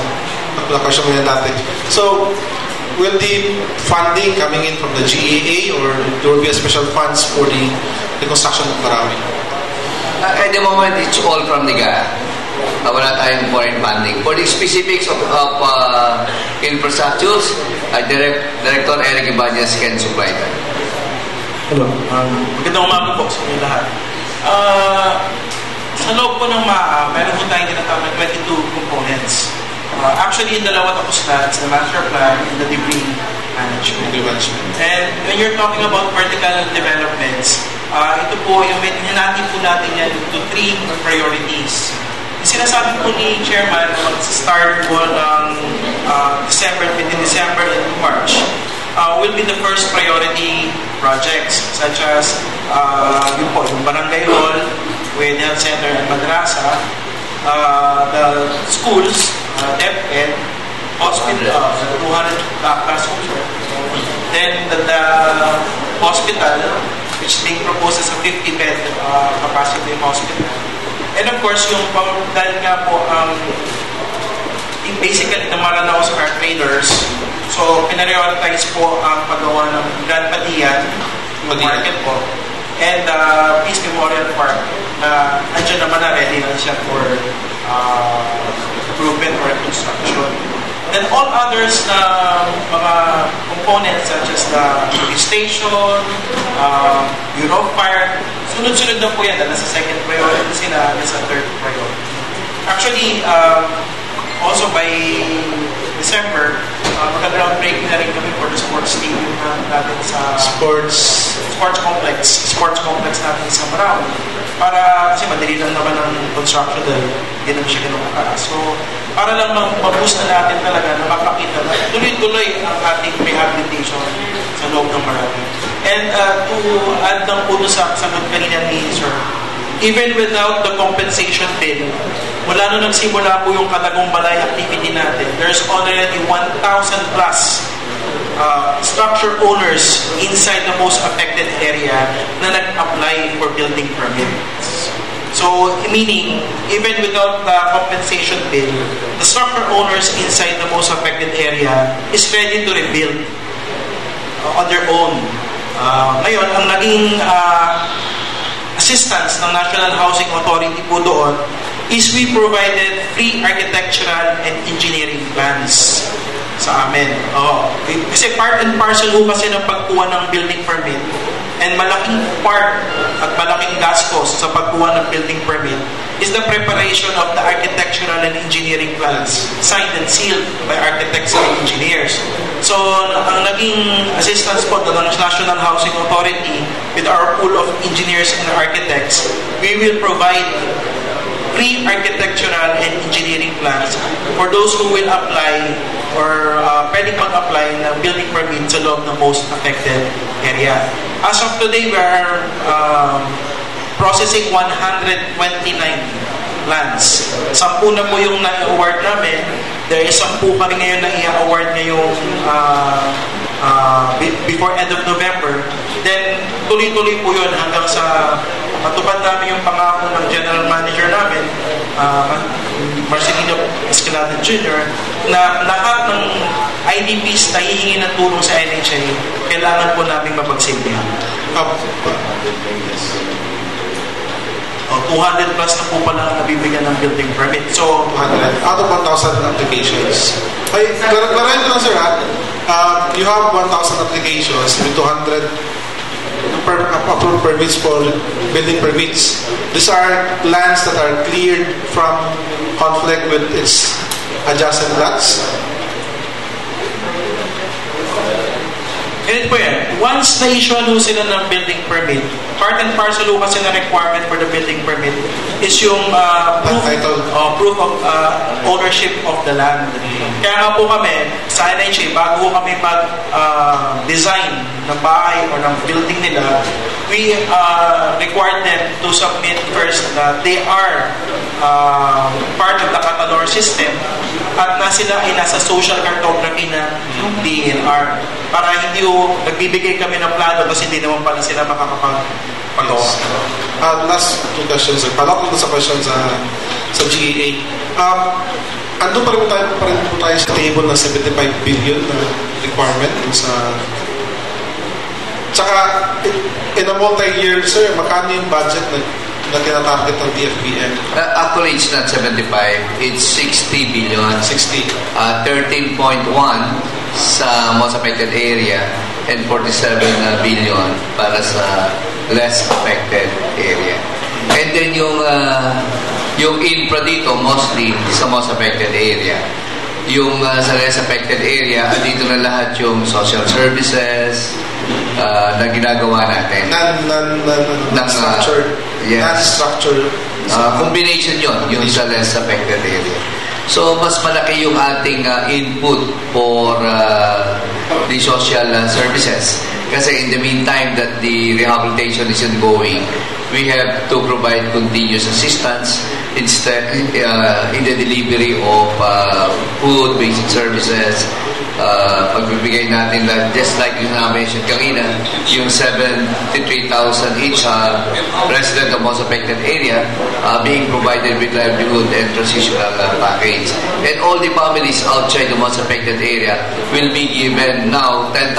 So, will the funding coming in from the GAA, or there will be a special funds for the reconstruction of Marawi? At the moment, it's all from the GAA. Wala tayong foreign funding. For the specifics of infrastructures, Director Eric Ibanez can supply that. Hello. Magandang umaga po sa inyo lahat. Sa loob po ng MAA, meron po tayong tinatawag na 22 components. Actually, yung dalawa tapos na, it's the master plan and the debris management. And when you're talking about vertical developments, ito po, yung hinati po natin yan into 3 priorities. Yung sinasabi po ni Chairman, mag-start po ng between December and March, will be the first priority projects, such as yung barangay hall with health center and madrasa, the schools, DepEd, hospital, 200 classrooms, then the hospital, which being proposed as a 50-bed capacity hospital. And of course, dahil nga po, basically, the Maranaos are traders, so pinarioritize po ang paggawa ng Grand Padian, market po, and Peace Memorial Park, na andyan naman na ready na siya for improvement or construction. Then all others na mga components such as the police station, Bureau of Fire, sunod-sunod na po yan. Nasa second priority sila, nasa third priority. Actually, also by December, mag-groundbreaking na rin kami for the sports stadium natin sa sports complex natin sa Marawi. Kasi madali lang naman ang construction dahil hindi naman siya ganun kataas. So, para lang mag-boost na natin talaga na makakita na tuloy-tuloy ang ating rehabilitation sa loob ng Marawi. And to add lang po sa sagot kanina ni Sir, even without the compensation bill, mula nung nagsimula po yung Katagong-Balay activity natin, there's already 1,000 plus structure owners inside the most affected area na nag-apply for building permits. So, meaning, even without the compensation bill, the structure owners inside the most affected area is ready to rebuild on their own. Ngayon, ang naging assistance ng National Housing Authority po doon is we provided free architectural and engineering plans sa amin. Kasi part and parcel po kasi ng pagkuha ng building permit, and malaking part at malaking gastos sa pagkuha ng building permit is the preparation of the architectural and engineering plans signed and sealed by architects and engineers. So, ang naging assistance po ng National Housing Authority with our pool of engineers and architects, we will provide free architectural and engineering plans for those who will apply or pwedeng mag-apply ng building permit sa loob ng most affected area. As of today, we are processing 129 plans. 10 na po yung na-award namin. There is 10 kami ngayon na i-award ngayong before end of November. Then, tuloy-tuloy po yun hanggang sa matupad namin yung pangako ng general manager namin, Marcelino Escalada Jr., na lahat ng IDPs na hihingi ng tulong sa NHA, kailangan po namin mapagsilbihan. 200 plus na po pala ang nabibigyan ng building permit. So, 200 out of 1,000 applications. Ay, klarahin ko lang, sir, ha? You have 1,000 applications with 200 approved permits for building permits. These are lands that are cleared from conflict with its adjacent lots. Ganito po yan. Once na-issue sila ng building permit, part and parcel kasi na requirement for the building permit is yung proof of ownership of the land. Kaya nga po kami, sa NHA, bago kami mag-design ng bahay or ng building nila, we require them to submit first that they are part of the Catalor system at na sila ay nasa social cartography na DNR para hindi nagbibigay kami ng plano kasi hindi naman pala sila makakapagawa. Last 2 questions, sir. Palak ko sa question sa GAA. Ando pa rin po tayo sa table ng 75 billion na requirement sa tsaka in a multi-year, sir, magkano yung budget na tinatarget ng DFBM? Actually, it's not 75. It's 60 billion. 60. 13.1 sa most affected area and 47 billion para sa less affected area. And then yung infra dito, mostly sa most affected area. Yung sa less affected area, dito na lahat yung social services na ginagawa natin. Non-structured. Yes. Non-structured. Combination yung sa less affected area. So, mas malaki yung ating input for the social services. Kasi in the meantime that the rehabilitation is ongoing, we have to provide continuous assistance instead in the delivery of food, basic services, pagbibigay natin lang, just like yung na-mention kanina, yung 73,000 each resident of most affected area being provided with livelihood and transitional package. And all the families outside the most affected area will be given now 10,000.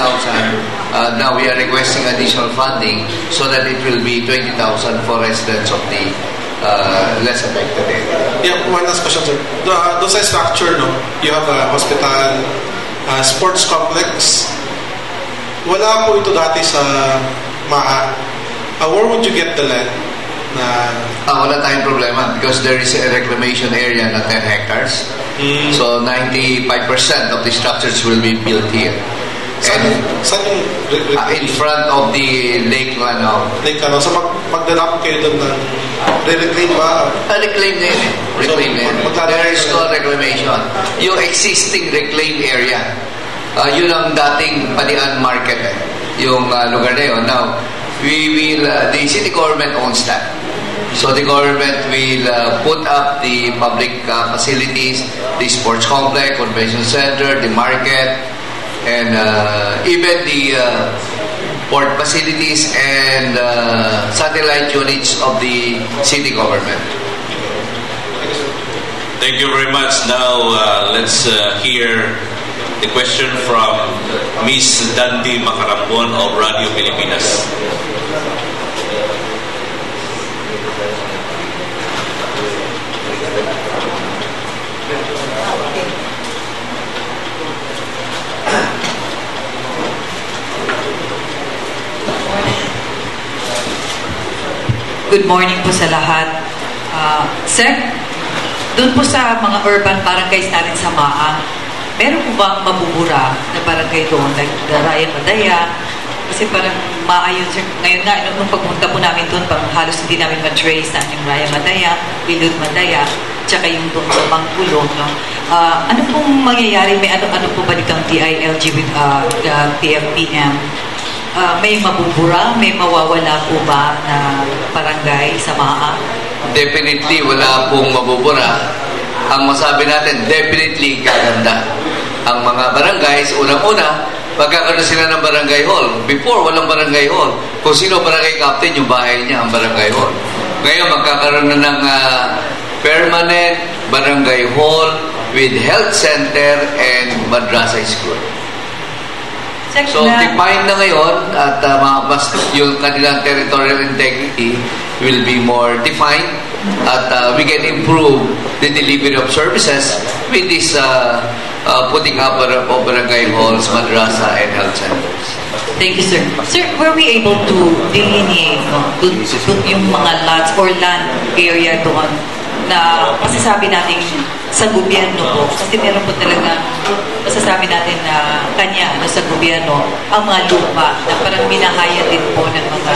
Now we are requesting additional funding so that it will be 20,000 for residents of the less affected area. Yeah, one last question, sir. Doon sa structure, no? You have a hospital, sports complex. Wala po ito dati sa MAA. Where would you get the land? Wala tayong problema because there is a reclamation area na 10 hectares. So 95% of the structures will be built here. Saan yung in front of the Lake Lanao. Lake Lanao. So magdala po kayo doon ng re-reclaim ba? Reclaim na yun. Reclaim na yun. There is no reclamation. Yung existing reclaim area, yun ang dating Panian Market. Yung lugar na yun. Now, the city government owns that. So the government will put up the public facilities, the sports complex, convention center, the market, and even the port facilities and satellite units of the city government. Thank you very much. Now, let's hear the question from Ms. Dandy Macarambon of Radio Pilipinas. Good morning po sa lahat. Sir, doon po sa mga urban barangays natin sa MAA, meron po bang mabubura na barangay doon, like the Raya Madaya? Kasi parang maayon, sir. Ngayon nga, nung pagpunta po namin doon, parang halos hindi namin ma-trace na yung Raya Madaya, Bilud Madaya, tsaka yung doon sa Bangkulo. No? Ano pong mangyayari? May ano po balitang DILG with TFPM? May mabubura? May mawawala po ba na barangay sa MAA? Definitely, wala pong mabubura. Ang masabi natin, definitely gaganda. Ang mga barangays, unang-una, magkakaroon sila ng barangay hall. Before, walang barangay hall. Kung sino barangay captain, yung bahay niya, ang barangay hall. Ngayon, magkakaroon na ng permanent barangay hall with health center and madrasa school. So, defined na ngayon at mas yung kanilang territorial integrity will be more defined at we can improve the delivery of services with this putting up of barangay halls, madrasa, and health centers. Thank you, sir. Sir, were we able to delineate yung mga lots or land area doon na masasabi natin sa gobyerno po? Kasi meron po talaga masasabi natin na kanya sa gobyerno ang mga lupa na parang minahaya din po ng mga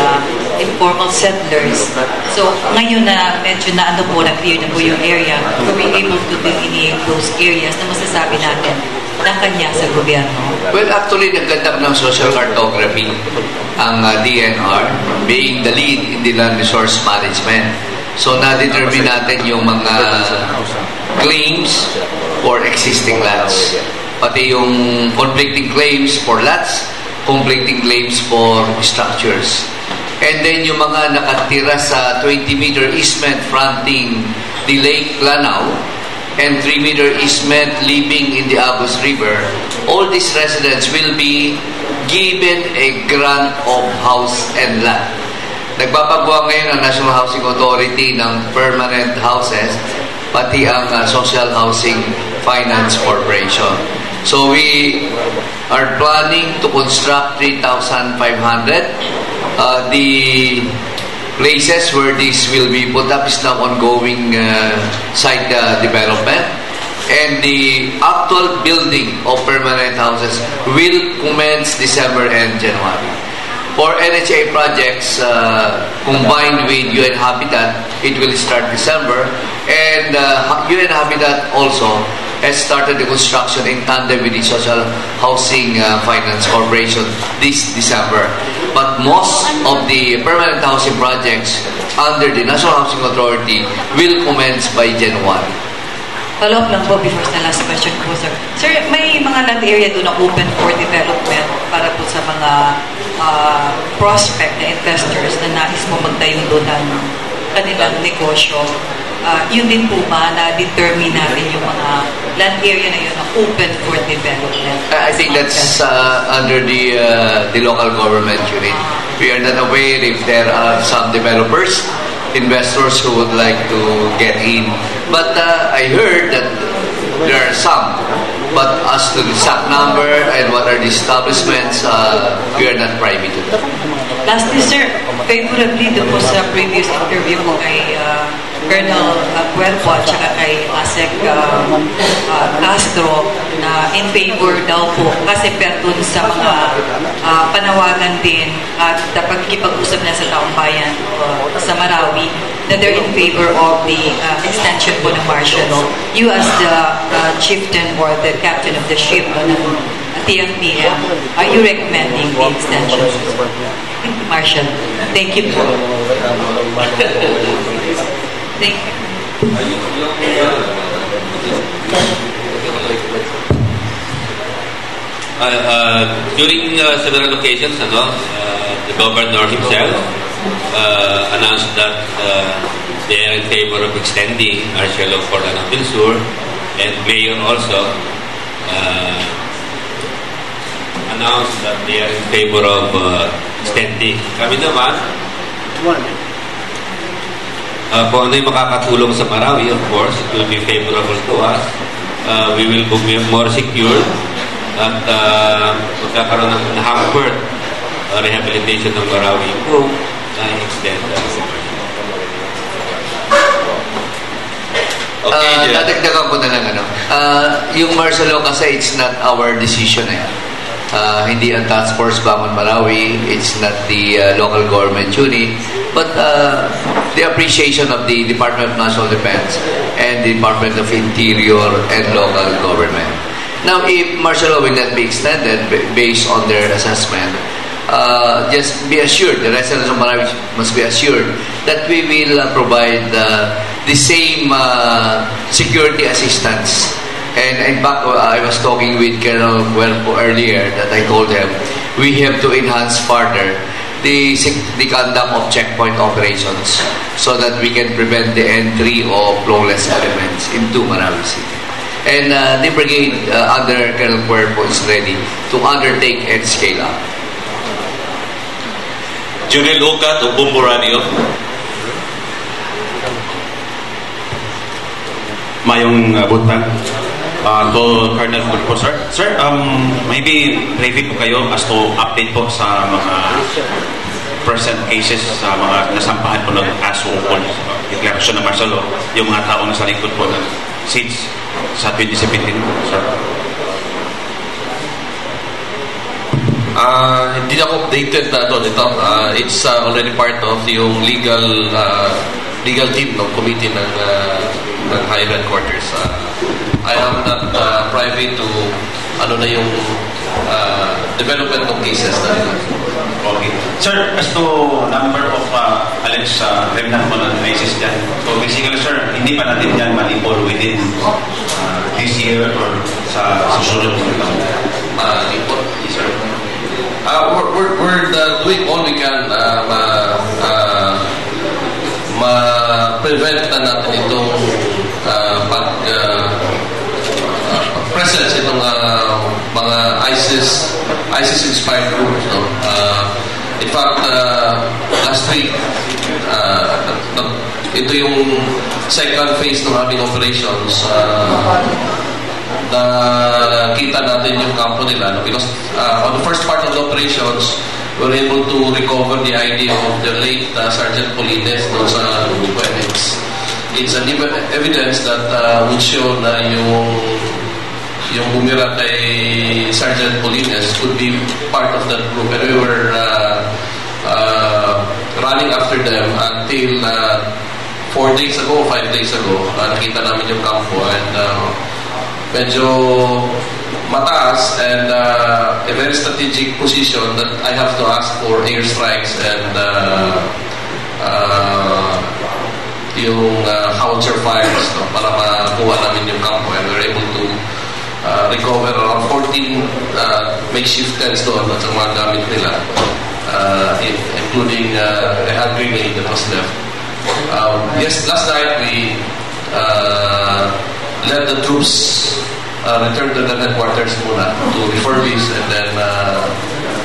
informal settlers. So, ngayon na medyo na na-clear na po yung area, were we able to delineate those areas na masasabi natin na kanya sa gobyerno? Well, actually, nagkandak ng social cartography ang DNR being the lead in the land resource management. So, na-determine natin yung mga claims for existing lands. Pati yung conflicting claims for lots, conflicting claims for structures. And then yung mga nakatira sa 20-meter easement fronting the Lake Lanao and 3-meter easement living in the Agus River, all these residents will be given a grant of house and land. Nagpapagawa ngayon ang National Housing Authority ng permanent houses, pati ang Social Housing Finance Corporation. So we are planning to construct 3,500. The places where this will be put up is now ongoing site development. And the actual building of permanent houses will commence December and January. For NHA projects combined with UN Habitat, it will start December. And UN Habitat also has started the construction in tandem with the Social Housing Finance Corporation this December. But most of the permanent housing projects under the National Housing Authority will commence by January. Follow-up lang po before sa last question po, sir. Sir, may mga land area doon na open for development para po sa mga prospect na investors na nais mo magtayo doon ng kanilang negosyo. Yun din po ba na-determine natin yung mga land area na yun na open for development? I think that's under the local government unit. We are not aware if there are some developers, investors who would like to get in. But I heard that there are some. But as to the exact number and what are the establishments, we are not privy to that. Lastly, sir, favorably doon po sa previous interview ko kay Colonel Cuervo at saka kay Asek Castro na in favor daw po kasi per dun sa mga panawagan din at pagkikipag-usap na sa taong bayan sa Marawi that they're in favor of the extension po ng martial law. You as the chieftain or the captain of the ship ng TFPM, are you recommending the extension? Marshal, thank you po. Thank you. During several occasions, the governor himself announced that they are in favor of extending martial law for Lanao del Sur, and Mayor also announced that they are in favor of extending. Kami naman, kung ano yung makakatulong sa Marawi, of course, it will be favorable to us. We will be more secure at magkakaroon ng hampered rehabilitation ng Marawi kung extend. Dadagdagan ko na lang yung martial law kasi it's not our decision hindi ang Task Force Bangon Marawi, it's not the local government unit, but the appreciation of the Department of National Defense and the Department of Interior and local government. Now, if martial law will not be extended based on their assessment, just be assured, the residents of Marawi must be assured that we will provide the same security assistance. And in fact, I was talking with Colonel Guelpo earlier that I told him we have to enhance further the conduct of checkpoint operations so that we can prevent the entry of lawless elements into Marawi City. And the brigade under Colonel Guelpo is ready to undertake and scale up. Junel Ukat o Bumburanio. Mayong buntag. To Colonel Gulpo, sir. Sir, maybe privy po kayo as to update po sa mga present cases sa mga nasampahan po ng ASO o deklarasyon ng martial law, yung mga tao na sa likod po ng siege sa 2017, sir. Hindi ako updated doon ito. It's already part of yung legal team ng committee ng high headquarters. I am not privy to na yung development of cases na nila. Okay. Sir, as to number of alleged remnant mo ng ISIS dyan, so basically, sir, hindi pa natin dyan manipol within this year or sa susunod mo ito? Manipol? Yes, sir. We're doing all we can ma-prevent na natin itong presence itong mga ISIS-inspired groups. No? In fact, last week, ito yung second phase ng aming operations. Nakita natin yung kampo nila. No? Because on the first part of the operations, we were able to recover the ID of the late Sergeant Polines no, sa grupo. And it's an evidence that would show na yung bumira kay Sergeant Polines could be part of that group, and we were running after them until 4 days ago, 5 days ago, nakita namin yung kampo, and medyo mataas and a very strategic position that I have to ask for airstrikes and yung howitzer fires no, para makuha namin yung kampo, and we were able to recover around 14 makeshift tents doon at ang mga gamit nila, including a hand grenade that was left. Yes, last night we let the troops return to the headquarters muna to refurbish, and then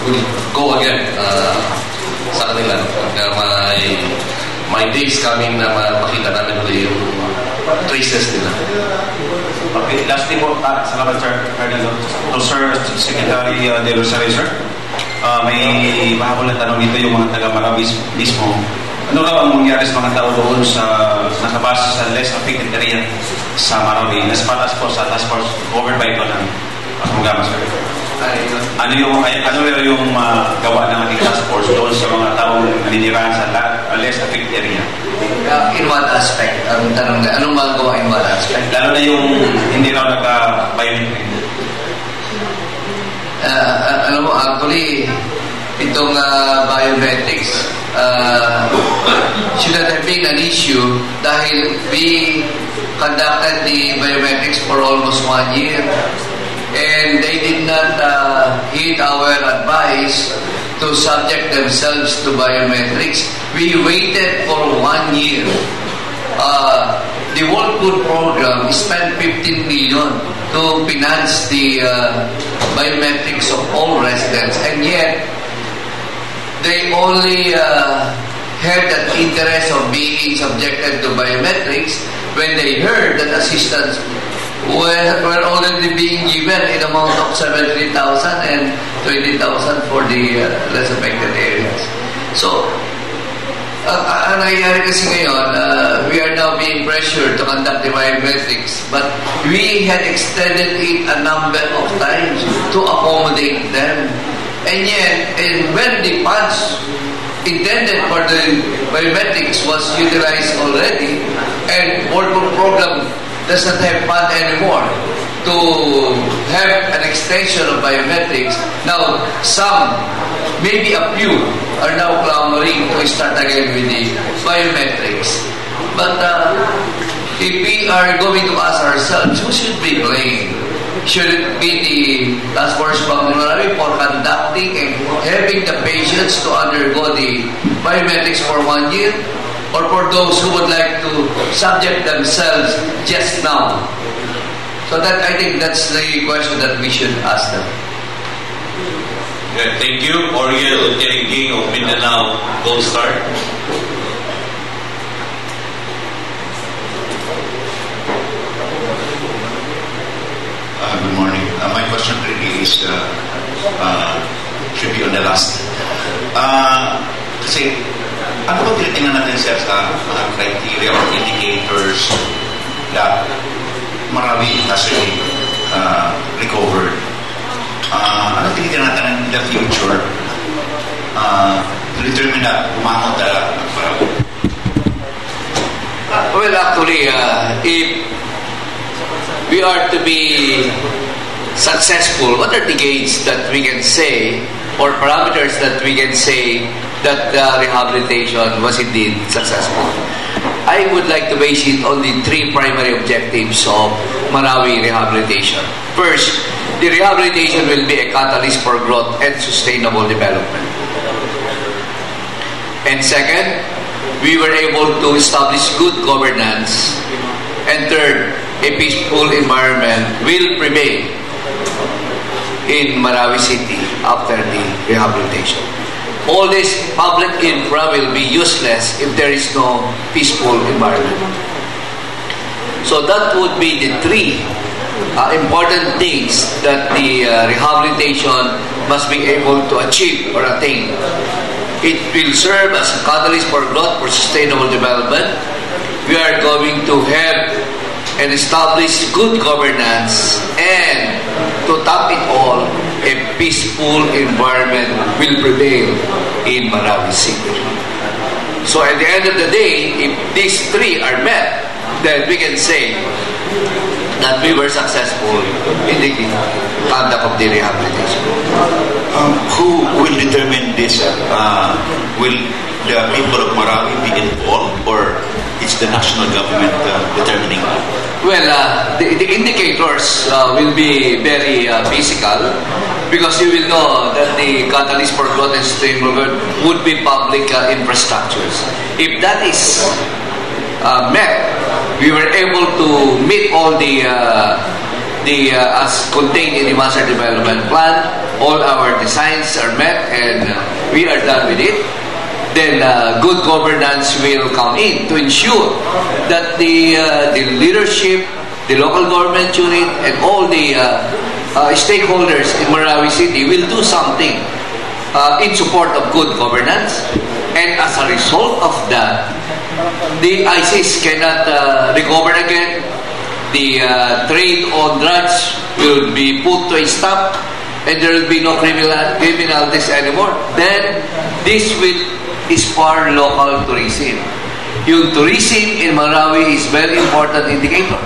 we'll go again sa kanila. May days coming na makita namin ulit yung traces nila. Okay, lastly po, salamat sir, to Sir Secretary De Rosario, sir. May mahabol na tanong dito yung mga taga Marawi mismo. Ano raw ang mangyari sa mga tao doon sa nakabase sa less affected area sa Marawi, na sa task force covered by ito ng programa, sir? Ano yung gawa ng ating task force doon sa mga taong naninirahan sa less affected area? In what aspect? Ang tanong na, anong magagawa in what aspect? Lalo na yung hindi raw naka-biometric. Alam mo, actually, itong biometrics should not have been an issue dahil we conducted the biometrics for almost 1 year. And they did not heed our advice to subject themselves to biometrics. We waited for 1 year. The World Food Program spent 15 million to finance the biometrics of all residents, and yet they only had that interest of being subjected to biometrics when they heard that assistance were already being given in amount of 73,000 and 20,000 for the less affected areas. So, Ang nangyayari kasi ngayon, we are now being pressured to conduct the biometrics, but we had extended it a number of times to accommodate them. And yet, when the funds intended for the biometrics was utilized already, and board program doesn't have fund anymore to have an extension of biometrics, now some, maybe a few, are now clamoring to start again with the biometrics. But if we are going to ask ourselves, who should be blamed? Should it be the Task Force Bangon Marawi for conducting and having the patients to undergo the biometrics for 1 year? Or for those who would like to subject themselves just now? So that, I think that's the question that we should ask them. Thank you. Oriel King of Mindanao, Gold Star. Good morning. My question really is should be on the last. Kasi ano ba tinitingnan natin sir sa mga criteria or indicators that Marawi has really recovered? Ano tinitingnan natin in the future to determine na umangon talaga ang Marawi? Well, actually, if we are to be successful, what are the gates that we can say or parameters that we can say that rehabilitation was indeed successful? I would like to base it on the three primary objectives of Marawi rehabilitation. First, the rehabilitation will be a catalyst for growth and sustainable development. And second, we were able to establish good governance. And third, a peaceful environment will prevail in Marawi City after the rehabilitation. All this public infra will be useless if there is no peaceful environment. So that would be the three important things that the rehabilitation must be able to achieve or attain. It will serve as a catalyst for growth, for sustainable development. We are going to have and establish good governance, and to top it all, a peaceful environment will prevail in Marawi City. So at the end of the day, if these three are met, then we can say that we were successful in the conduct of the rehabilitation. Who will determine this? Will the people of Marawi be involved, or it's the national government determining? Well, the indicators will be very physical, because you will know that the catalyst for growth and sustainable would be public infrastructures. If that is met, we were able to meet all the as contained in the Master Development Plan. All our designs are met, and we are done with it. Then good governance will come in to ensure that the leadership, the local government unit, and all the stakeholders in Marawi City will do something in support of good governance. And as a result of that, the ISIS cannot recover again. The trade on drugs will be put to a stop, and there will be no criminalities anymore. Then this will spur local tourism. Yung tourism in Marawi is very important indicator.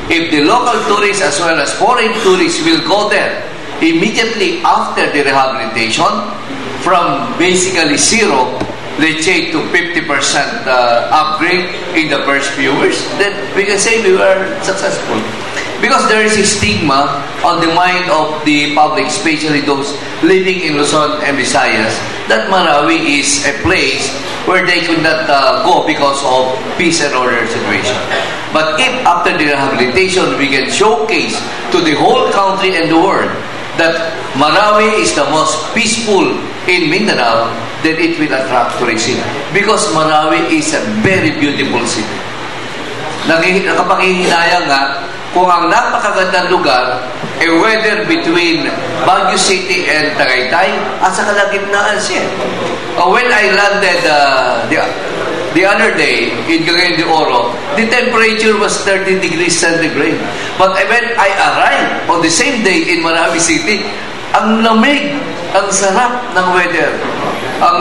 If the local tourists as well as foreign tourists will go there immediately after the rehabilitation, from basically zero, let's say to 50% upgrade in the first few years, then we can say we were successful. Because there is a stigma on the mind of the public, especially those living in Luzon and Visayas, that Marawi is a place where they could not go because of peace and order situation. But if after the rehabilitation we can showcase to the whole country and the world that Marawi is the most peaceful in Mindanao, then it will attract tourism. Because Marawi is a very beautiful city. Nakapanghihinayang nga, kung ang napakagandang lugar, a weather between Baguio City and Tagaytay, at sa kalagitnaan siya. When I landed the other day in Cagayan de Oro, the temperature was 30 degrees centigrade. But when I arrived on the same day in Marawi City, ang lamig, ang sarap ng weather. Ang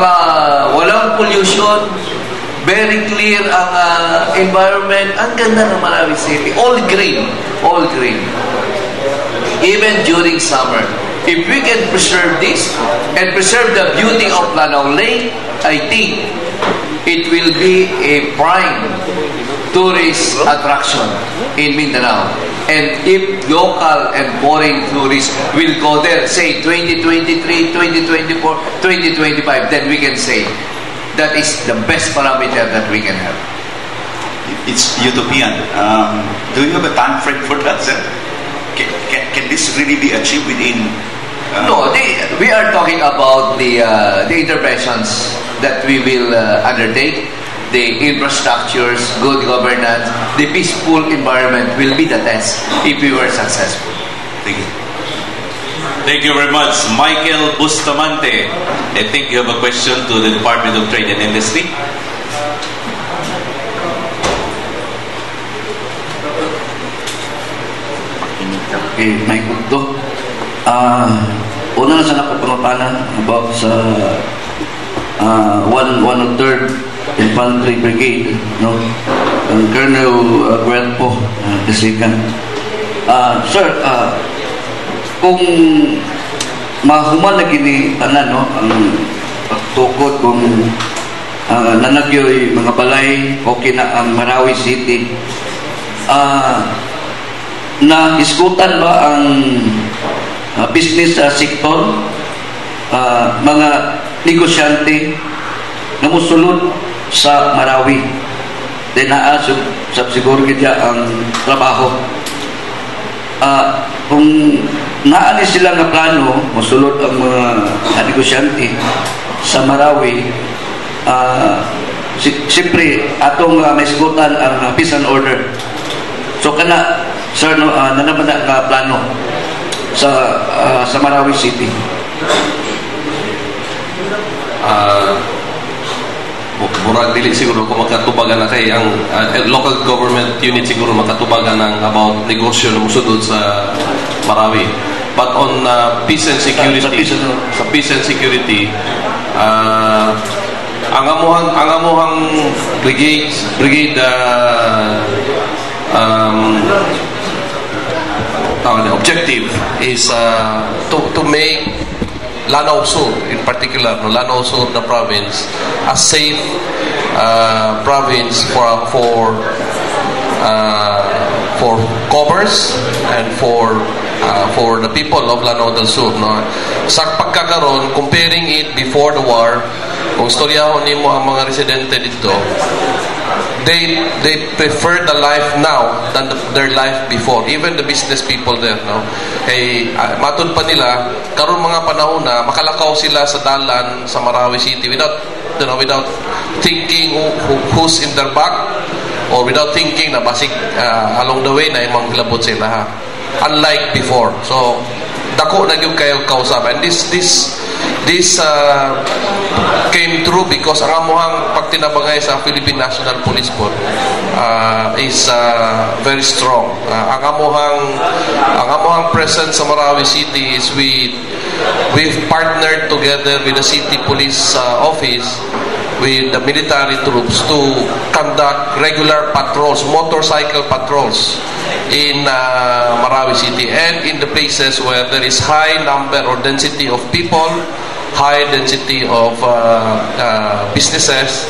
walang pollution, very clear ang environment. Ang ganda ng Marawi City. All green. All green. Even during summer. If we can preserve this and preserve the beauty of Lanao Lake, I think it will be a prime tourist attraction in Mindanao. And if local and foreign tourists will go there, say 2023, 2024, 2025, then we can say that is the best parameter that we can have. It's utopian. Do you have a time frame for that, sir? Can this really be achieved within? No, we are talking about the interventions that we will undertake. The infrastructures, good governance, the peaceful environment will be the test if we were successful. Thank you. Thank you very much. Michael Bustamante, I think you have a question to the Department of Trade and Industry. Okay, may kuto. Una na sana ko pangapana about sa 103rd Infantry Brigade, no? Colonel Guelpo, the second. Sir, kung mahuman na gini, no, ang pagtukod kung nanagyoy mga balay, okay na ang Marawi City, na iskutan ba ang business sector, mga negosyante na musulod sa Marawi, then siguro kaya ang trabaho. Kung naani sila nga plano musulod ang mga negosyante sa Marawi, siyempre atong may iskutan ang peace and order. So kana sir, no, nanaman na plano sa Marawi City. Murag dili siguro kung makatubagan na kay ang local government unit siguro makatubagan ng about negosyo na musudod sa Marawi. But on peace and security, sa peace and security, ang amuhang brigade objective is to make Lanao Sur, in particular, Lanao Sur, the province, a safe province for commerce and for the people of Lanao del Sur. No? Sa pagkakaroon, comparing it before the war, kung istoryahon nimo ang mga residente dito, they prefer the life now than their life before. Even the business people there, no? Kay matud pa nila karon mga panahon na makalakaw sila sa dalan sa Marawi City without thinking who's in their back, or without thinking na basic along the way na imong hilabot sila, ha? Unlike before. So dako na gyud kayo kausap, and this came true because ang amuhang pagtinabangay sa Philippine National Police Force is very strong. Ang amuhang presence sa Marawi City is we've partnered together with the City Police Office with the military troops to conduct regular patrols, motorcycle patrols in Marawi City and in the places where there is high number or density of people, high density of businesses,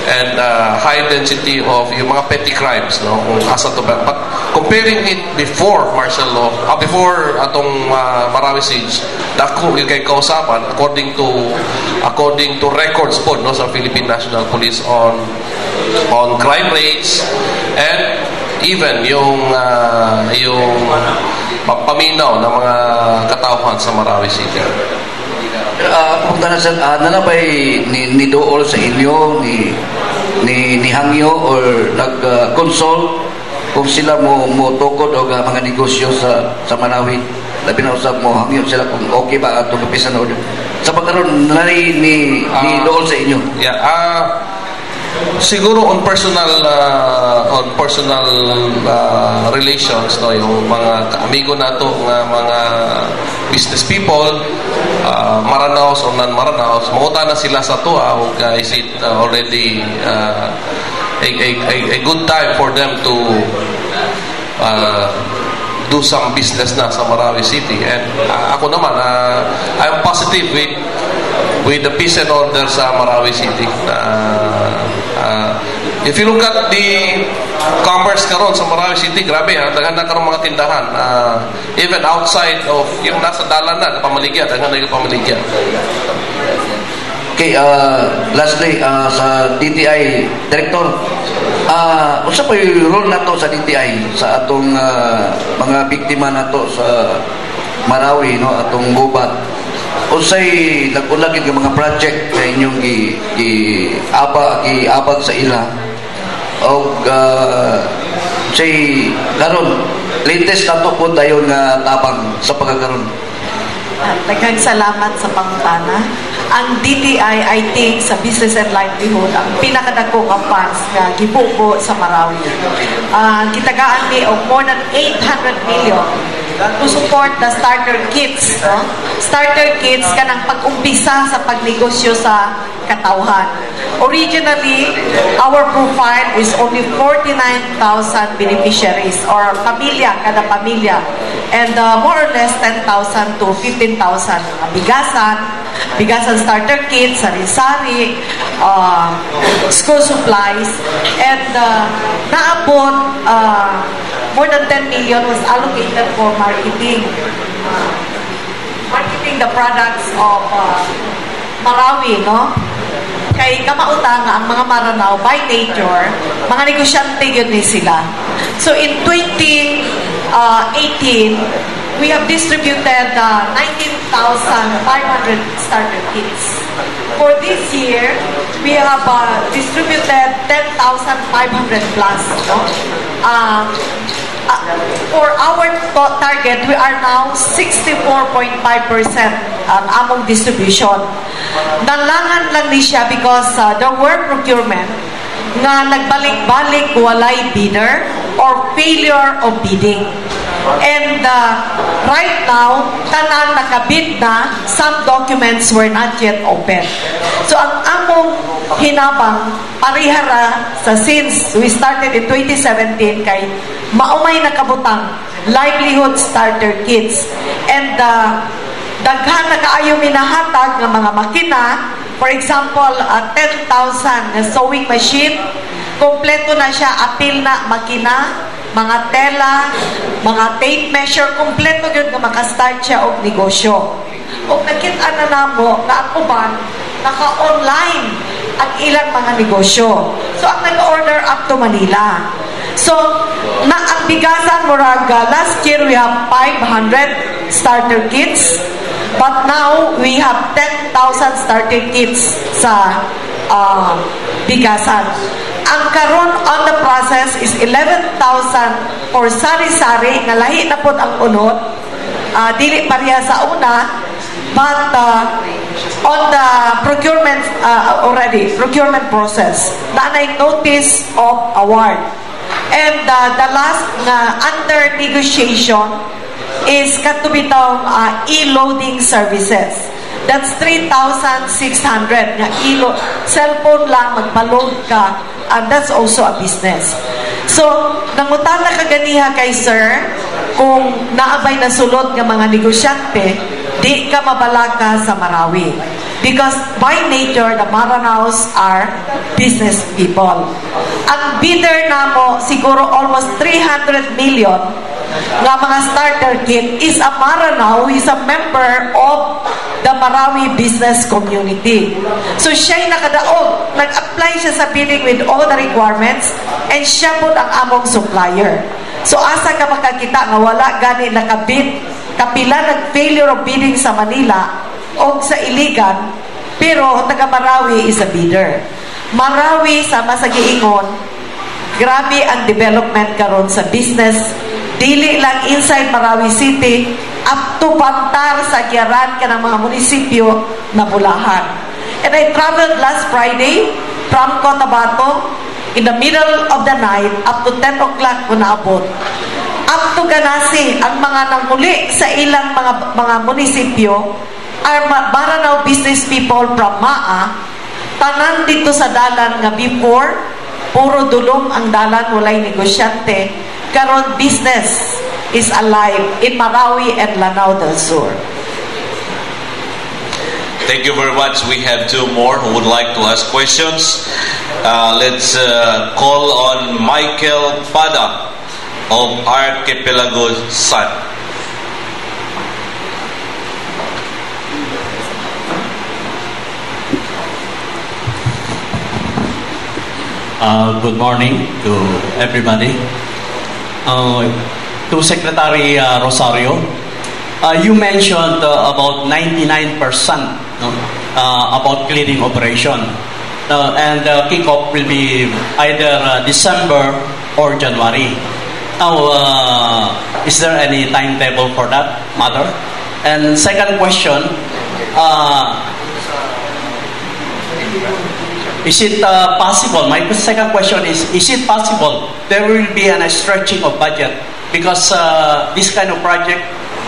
and high density of yung mga petty crimes, no? But comparing it before martial law, before atong Marawi siege, dako yung kay kausapan according to records po, no, sa Philippine National Police on crime rates and even yung paminaw ng mga katauhan sa Marawi City. Nanabay ni dool sa inyo ni hangyo or nag-consult kung sila mo tukod o mga negosyo sa Marawi, labi na usap mo hangyo sila kung okay ba ato kapisan order sa pagkaroon ni dool sa inyo? siguro on personal relations, no, yung mga amigo nato nga mga business people, maranaos or non-maranaos, manguta na sila sa tuwa ug is it already a good time for them to do some business na sa Marawi City. And ako naman, I'm positive with the peace and order sa Marawi City. If you look at the commerce karon sa Marawi City, grabe ha, daghan na karon mga tindahan. Even outside of yung nasa dalan na pamaligya, daghan na pamaligya. Okay, lastly, sa DTI Director, unsa pa yung role nato sa DTI sa atong mga biktima nato sa Marawi, no, atong gubat? Unsay nag-ulagin ng mga project na inyong giabag sa ila? O say karon latest nato po dayon nga tabang sa pagkakaroon. Daghang salamat sa pangutana. Ang DTI, I think, sa business and livelihood, ang pinakadako nga funds nga gibubo sa Marawi. Kitagaan ni of more than 800 million to support the starter kits. No? Starter kits kanang pag-umpisa sa pagnegosyo sa katawhan. Originally, our profile is only 49,000 beneficiaries or pamilya, kada pamilya. And more or less 10,000 to 15,000 bigasan starter kits, sari-sari, school supplies, and naabot more than 10 million was allocated for marketing the products of Marawi, no? Kay kamauta nga ang mga Maranao by nature, mga negosyante yun ni sila. So in 2018, we have distributed 19,500 starter kits. For this year, we have distributed 10,500 plus. No? For our target, we are now 64.5% ang among distribution. Nalangan lang ni siya because there were procurement nga nagbalik-balik walay bidder or failure of bidding. And right now, tanan nakabid na, some documents were not yet open. So ang among hinabang parihara sa since we started in 2017 kay maumay nakabutang livelihood starter kits. And daghan na kaayo minahatag ng mga makina. For example, 10,000 na sewing machine, kompleto na siya, apil na makina, mga tela, mga tape measure, kompleto yun na makastart siya og negosyo. O nakita na namo na ang uban, naka-online ang ilang mga negosyo. So, ang nag-order up to Manila. So, ang bigasan Moraga, last year we have 500 starter kits. But now, we have 10,000 starter kits sa bigasan. Ang karon on the process is 11,000 for sari-sari, nga lahi na po ang unod. Dili pareha sa una, but on the procurement procurement process, naanay notice of award. And the last na under negotiation is katubitong e-loading services. That's 3,600 nga cellphone lang magpa-load ka, and that's also a business. So, nangutan na kaganiha kay sir, kung naabay na sulod ng mga negosyante, di ka mabalaka sa Marawi. Because by nature, the Maranaos are business people. Ang bidder namo siguro almost 300 million nga mga starter kit is a Maranao, is a member of the Marawi business community. So siya'y nakadaog. Nag-apply siya sa bidding with all the requirements, and siya po ang among supplier. So asa ka makakita nga wala gani nakabid, kapila nag-failure of bidding sa Manila o sa Iligan, pero taga Marawi is a bidder. Marawi, sama sa giingon, grabe ang development karon sa business, dili lang inside Marawi City, up to Pantar sa Giaran ka ng mga munisipyo na Bulahan. And I traveled last Friday from Cotabato, in the middle of the night, up to 10 o'clock po naabot. Up to Ganasi, ang mga nanguli sa ilang mga munisipyo are Maranao business people from MAA, tanan dito sa dalan nga before, puro dulong ang dalan, walay negosyante, karon business is alive in Marawi and Lanao del Sur. Thank you very much. We have two more who would like to ask questions. Let's call on Michael Pada of Archipelago Sun. Good morning to everybody. To Secretary Rosario, you mentioned about 99% about clearing operation. And the kickoff will be either December or January. Now, is there any timetable for that matter? And second question, is it possible, my second question is it possible there will be a stretching of budget? Because this kind of project,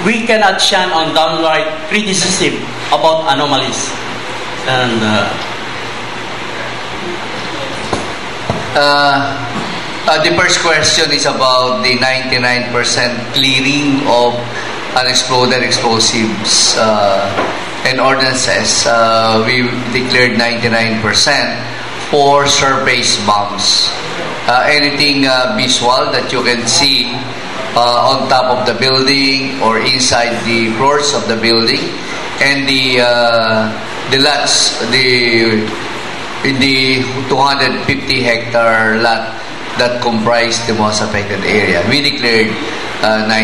we cannot shun on downright criticism about anomalies. And the first question is about the 99% clearing of unexploded explosives and ordnances. We declared 99% for surface bombs. Anything visual that you can see on top of the building or inside the floors of the building, and the lots, in the 250-hectare lot that comprised the most affected area. We declared 99%.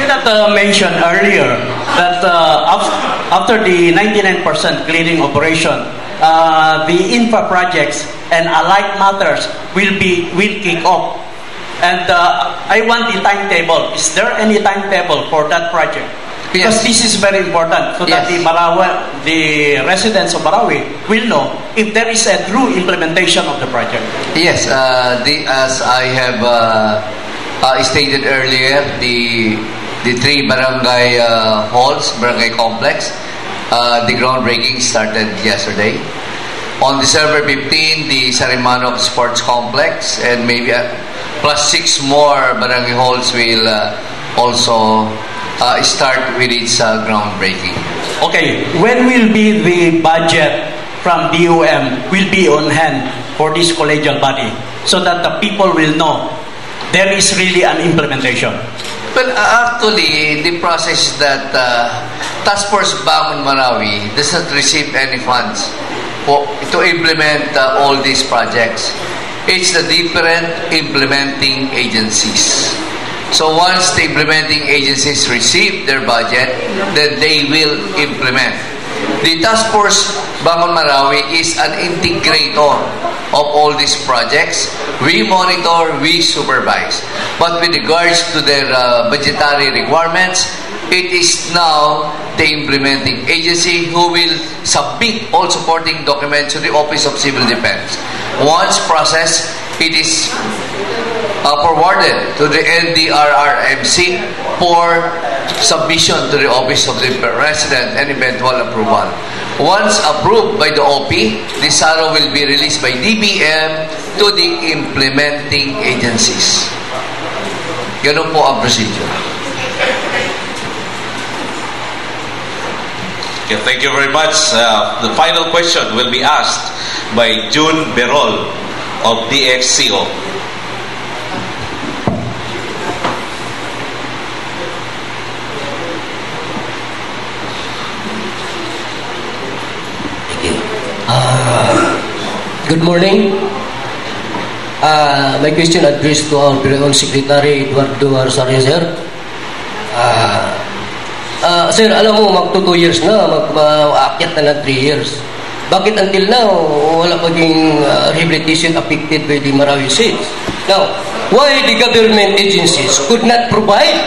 You had mentioned earlier that after the 99% clearing operation, the infra projects and allied matters will kick off. And I want the timetable. Is there any timetable for that project? Because this is very important, so that the residents of Marawi will know if there is a true implementation of the project. Yes, as I have stated earlier, the three barangay halls, barangay complex, the groundbreaking started yesterday. On December 15, the Sarimano Sports Complex, and maybe plus 6 more barangay halls will also start with its groundbreaking. Okay, when will be the budget from DOM will be on hand for this collegial body, so that the people will know there is really an implementation? Well, actually, the process that Task Force Bangon Marawi does not receive any funds to implement all these projects. It's the different implementing agencies. So once the implementing agencies receive their budget, then they will implement. The Task Force Bangon Marawi is an integrator of all these projects. We monitor, we supervise. But with regards to their budgetary requirements, it is now the implementing agency who will submit all supporting documents to the Office of Civil Defense. Once processed, it is forwarded to the NDRRMC for submission to the Office of the President and eventual approval. Once approved by the OP, the SARO will be released by DBM to the implementing agencies. Ganun po ang procedure. Okay, thank you very much. The final question will be asked by June Berol of DXCO. Good morning. My question addressed to our very own Secretary Eduardo Rosario, sir. Sir, alam mo, magto 2 years na, mag-aakyat na ng 3 years. Bakit until now, wala paging rehabilitation affected by the Marawi Seats? Now, why the government agencies could not provide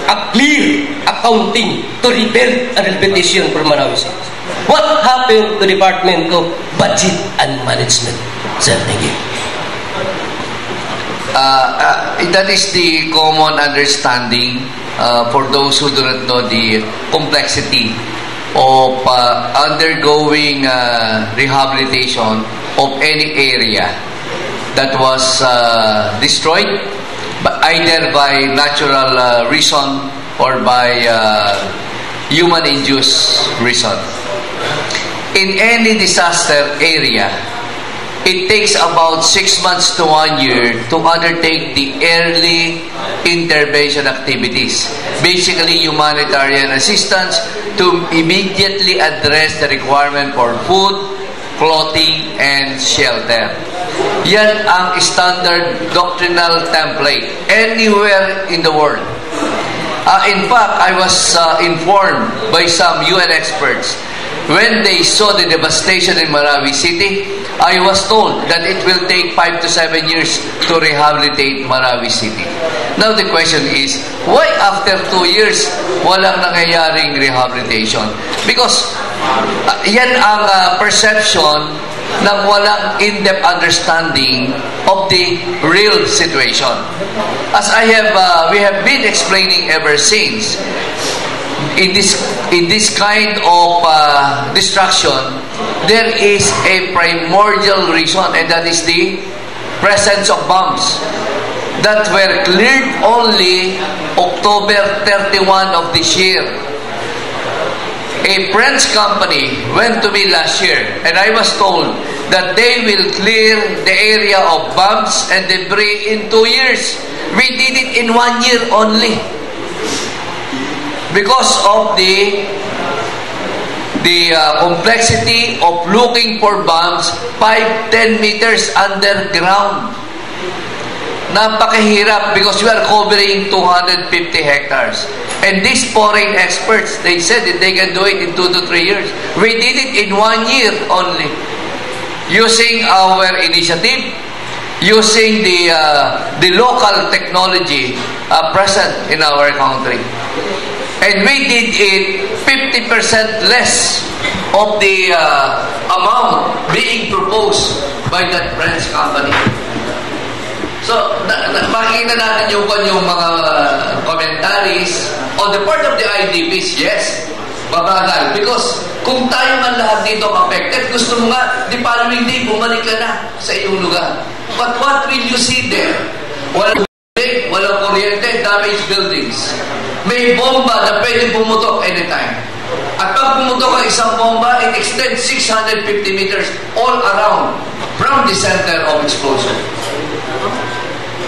a clear accounting to rebuild a rehabilitation for Marawi Seats? What happened to Department of Budget and Management? Sir, thank you. That is the common understanding for those who do not know the complexity of undergoing rehabilitation of any area that was destroyed either by natural reason or by human-induced reason. In any disaster area, it takes about 6 months to 1 year to undertake the early intervention activities. Basically, humanitarian assistance to immediately address the requirement for food, clothing, and shelter. Yan ang standard doctrinal template anywhere in the world. In fact, I was informed by some UN experts when they saw the devastation in Marawi City. I was told that it will take 5 to 7 years to rehabilitate Marawi City. Now the question is, why after 2 years walang nangyayaring rehabilitation? Because yan ang perception ng walang in-depth understanding of the real situation. As we have been explaining ever since, in this kind of destruction, there is a primordial reason, and that is the presence of bombs that were cleared only October 31 of this year. A French company went to me last year, and I was told that they will clear the area of bombs and debris in 2 years. We did it in 1 year only. Because of the complexity of looking for bombs 5-10 meters underground. Napakahirap because we are covering 250 hectares. And these foreign experts, they said that they can do it in 2 to 3 years. We did it in 1 year only. Using our initiative, using the local technology present in our country. And we did it 50% less of the amount being proposed by that French company. So, makikita natin yung mga commentaries on the part of the IDPs, yes, babagal. Because kung tayo man lahat dito affected, gusto mo nga, the following day, bumalik ka na sa iyong lugar. But what will you see there? Walang tubig, walang kuryente, damaged buildings. May bomba na pwede pumutok anytime. At pag pumutok ang isang bomba, it extends 650 meters all around from the center of explosion.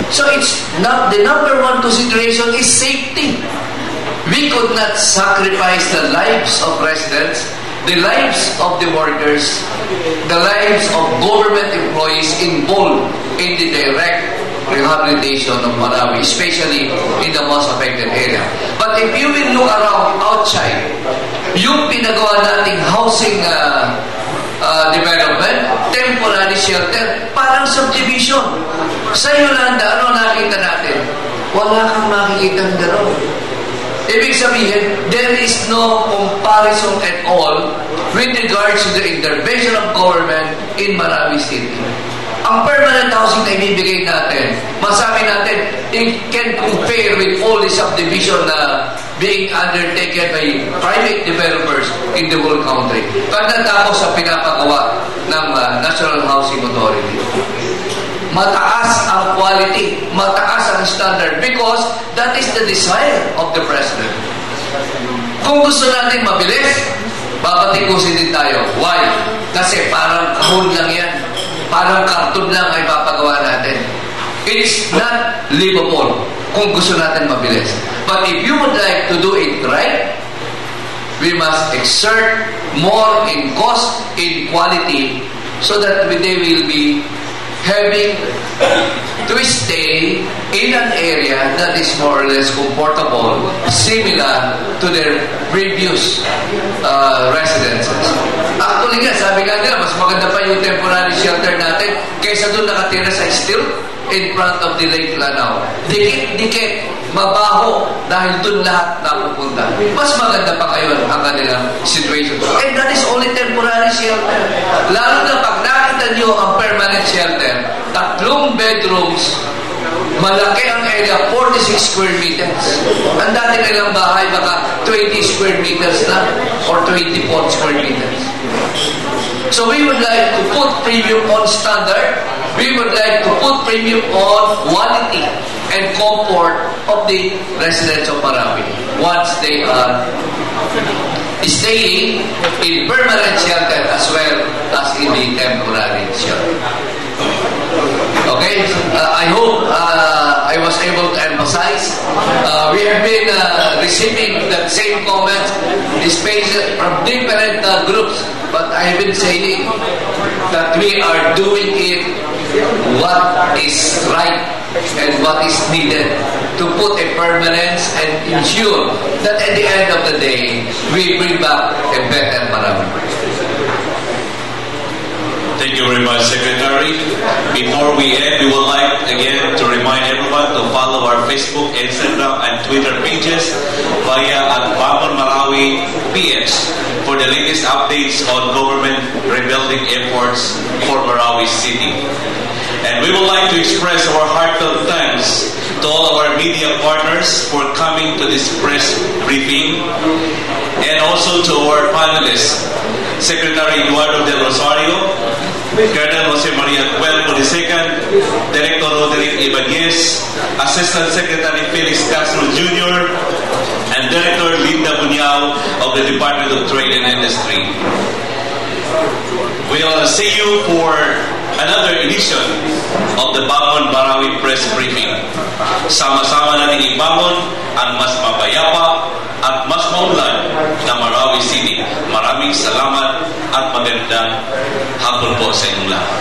So it's not the number one consideration is safety. We could not sacrifice the lives of residents, the lives of the workers, the lives of government employees involved in the direct rehabilitation of Marawi, especially in the most affected area. But if you will look around outside, yung pinagawa nating housing development, temporary shelter, parang subdivision. Sa Yolanda, ano nakita natin? Wala kang makikitang gano'n. Ibig sabihin, there is no comparison at all with regards to the intervention of government in Marawi City. Ang permanent housing na ibibigay natin, masabi natin, it can compare with all the subdivision na being undertaken by private developers in the whole country. Pag natapos sa pinapagawa ng National Housing Authority. Mataas ang quality, mataas ang standard because that is the desire of the President. Kung gusto natin mabilis, babatikusin din tayo. Why? Kasi parang kahon lang yan. Parang karton lang ay papagawa natin. It's not livable kung gusto natin mabilis. But if you would like to do it right, we must exert more in cost, in quality, so that they will be having to stay in an area that is more or less comfortable, similar to their previous residences. Actually nga, sabi nga nila, mas maganda pa yung temporary shelter natin kaysa doon nakatira sa still in front of the Lake Lanao. Dikit-dikit mabaho dahil doon lahat napupunta. Mas maganda pa kayo ang kanilang situation. And that is only temporary shelter. Lalo na pag nakita nyo ang permanent shelter, 3 bedrooms, malaki ang area, 46 square meters. Ang dati nilang bahay, baka 20 square meters na or 24 square meters. So we would like to put premium on standard. We would like to put premium on quality and comfort of the residents of Marawi once they are staying in permanent shelter as well as in the temporary shelter. Okay, I hope I was able to emphasize. We have been receiving that same comments, especially from different groups, but I have been saying that we are doing it what is right and what is needed to put a permanence and ensure that at the end of the day, we bring back a better Marawi. Thank you very much, Secretary. Before we end, we would like again to remind everyone to follow our Facebook, Instagram, and Twitter pages via @Bangon Marawi PH for the latest updates on government rebuilding efforts for Marawi City. And we would like to express our heartfelt thanks to all of our media partners for coming to this press briefing, and also to our panelists, Secretary Eduardo Del Rosario, Colonel Jose Maria Cuervo II, Director Roderick Ibanez, Assistant Secretary Felix Castro Jr., and Director Linda Bunyao of the Department of Trade and Industry. We'll see you for another edition of the Bangon Marawi Press Briefing. Sama-sama natin ibangon ang mas mapayapa at mas maunlad na Marawi City. Maraming salamat at magandang hapon po sa inyong lahat.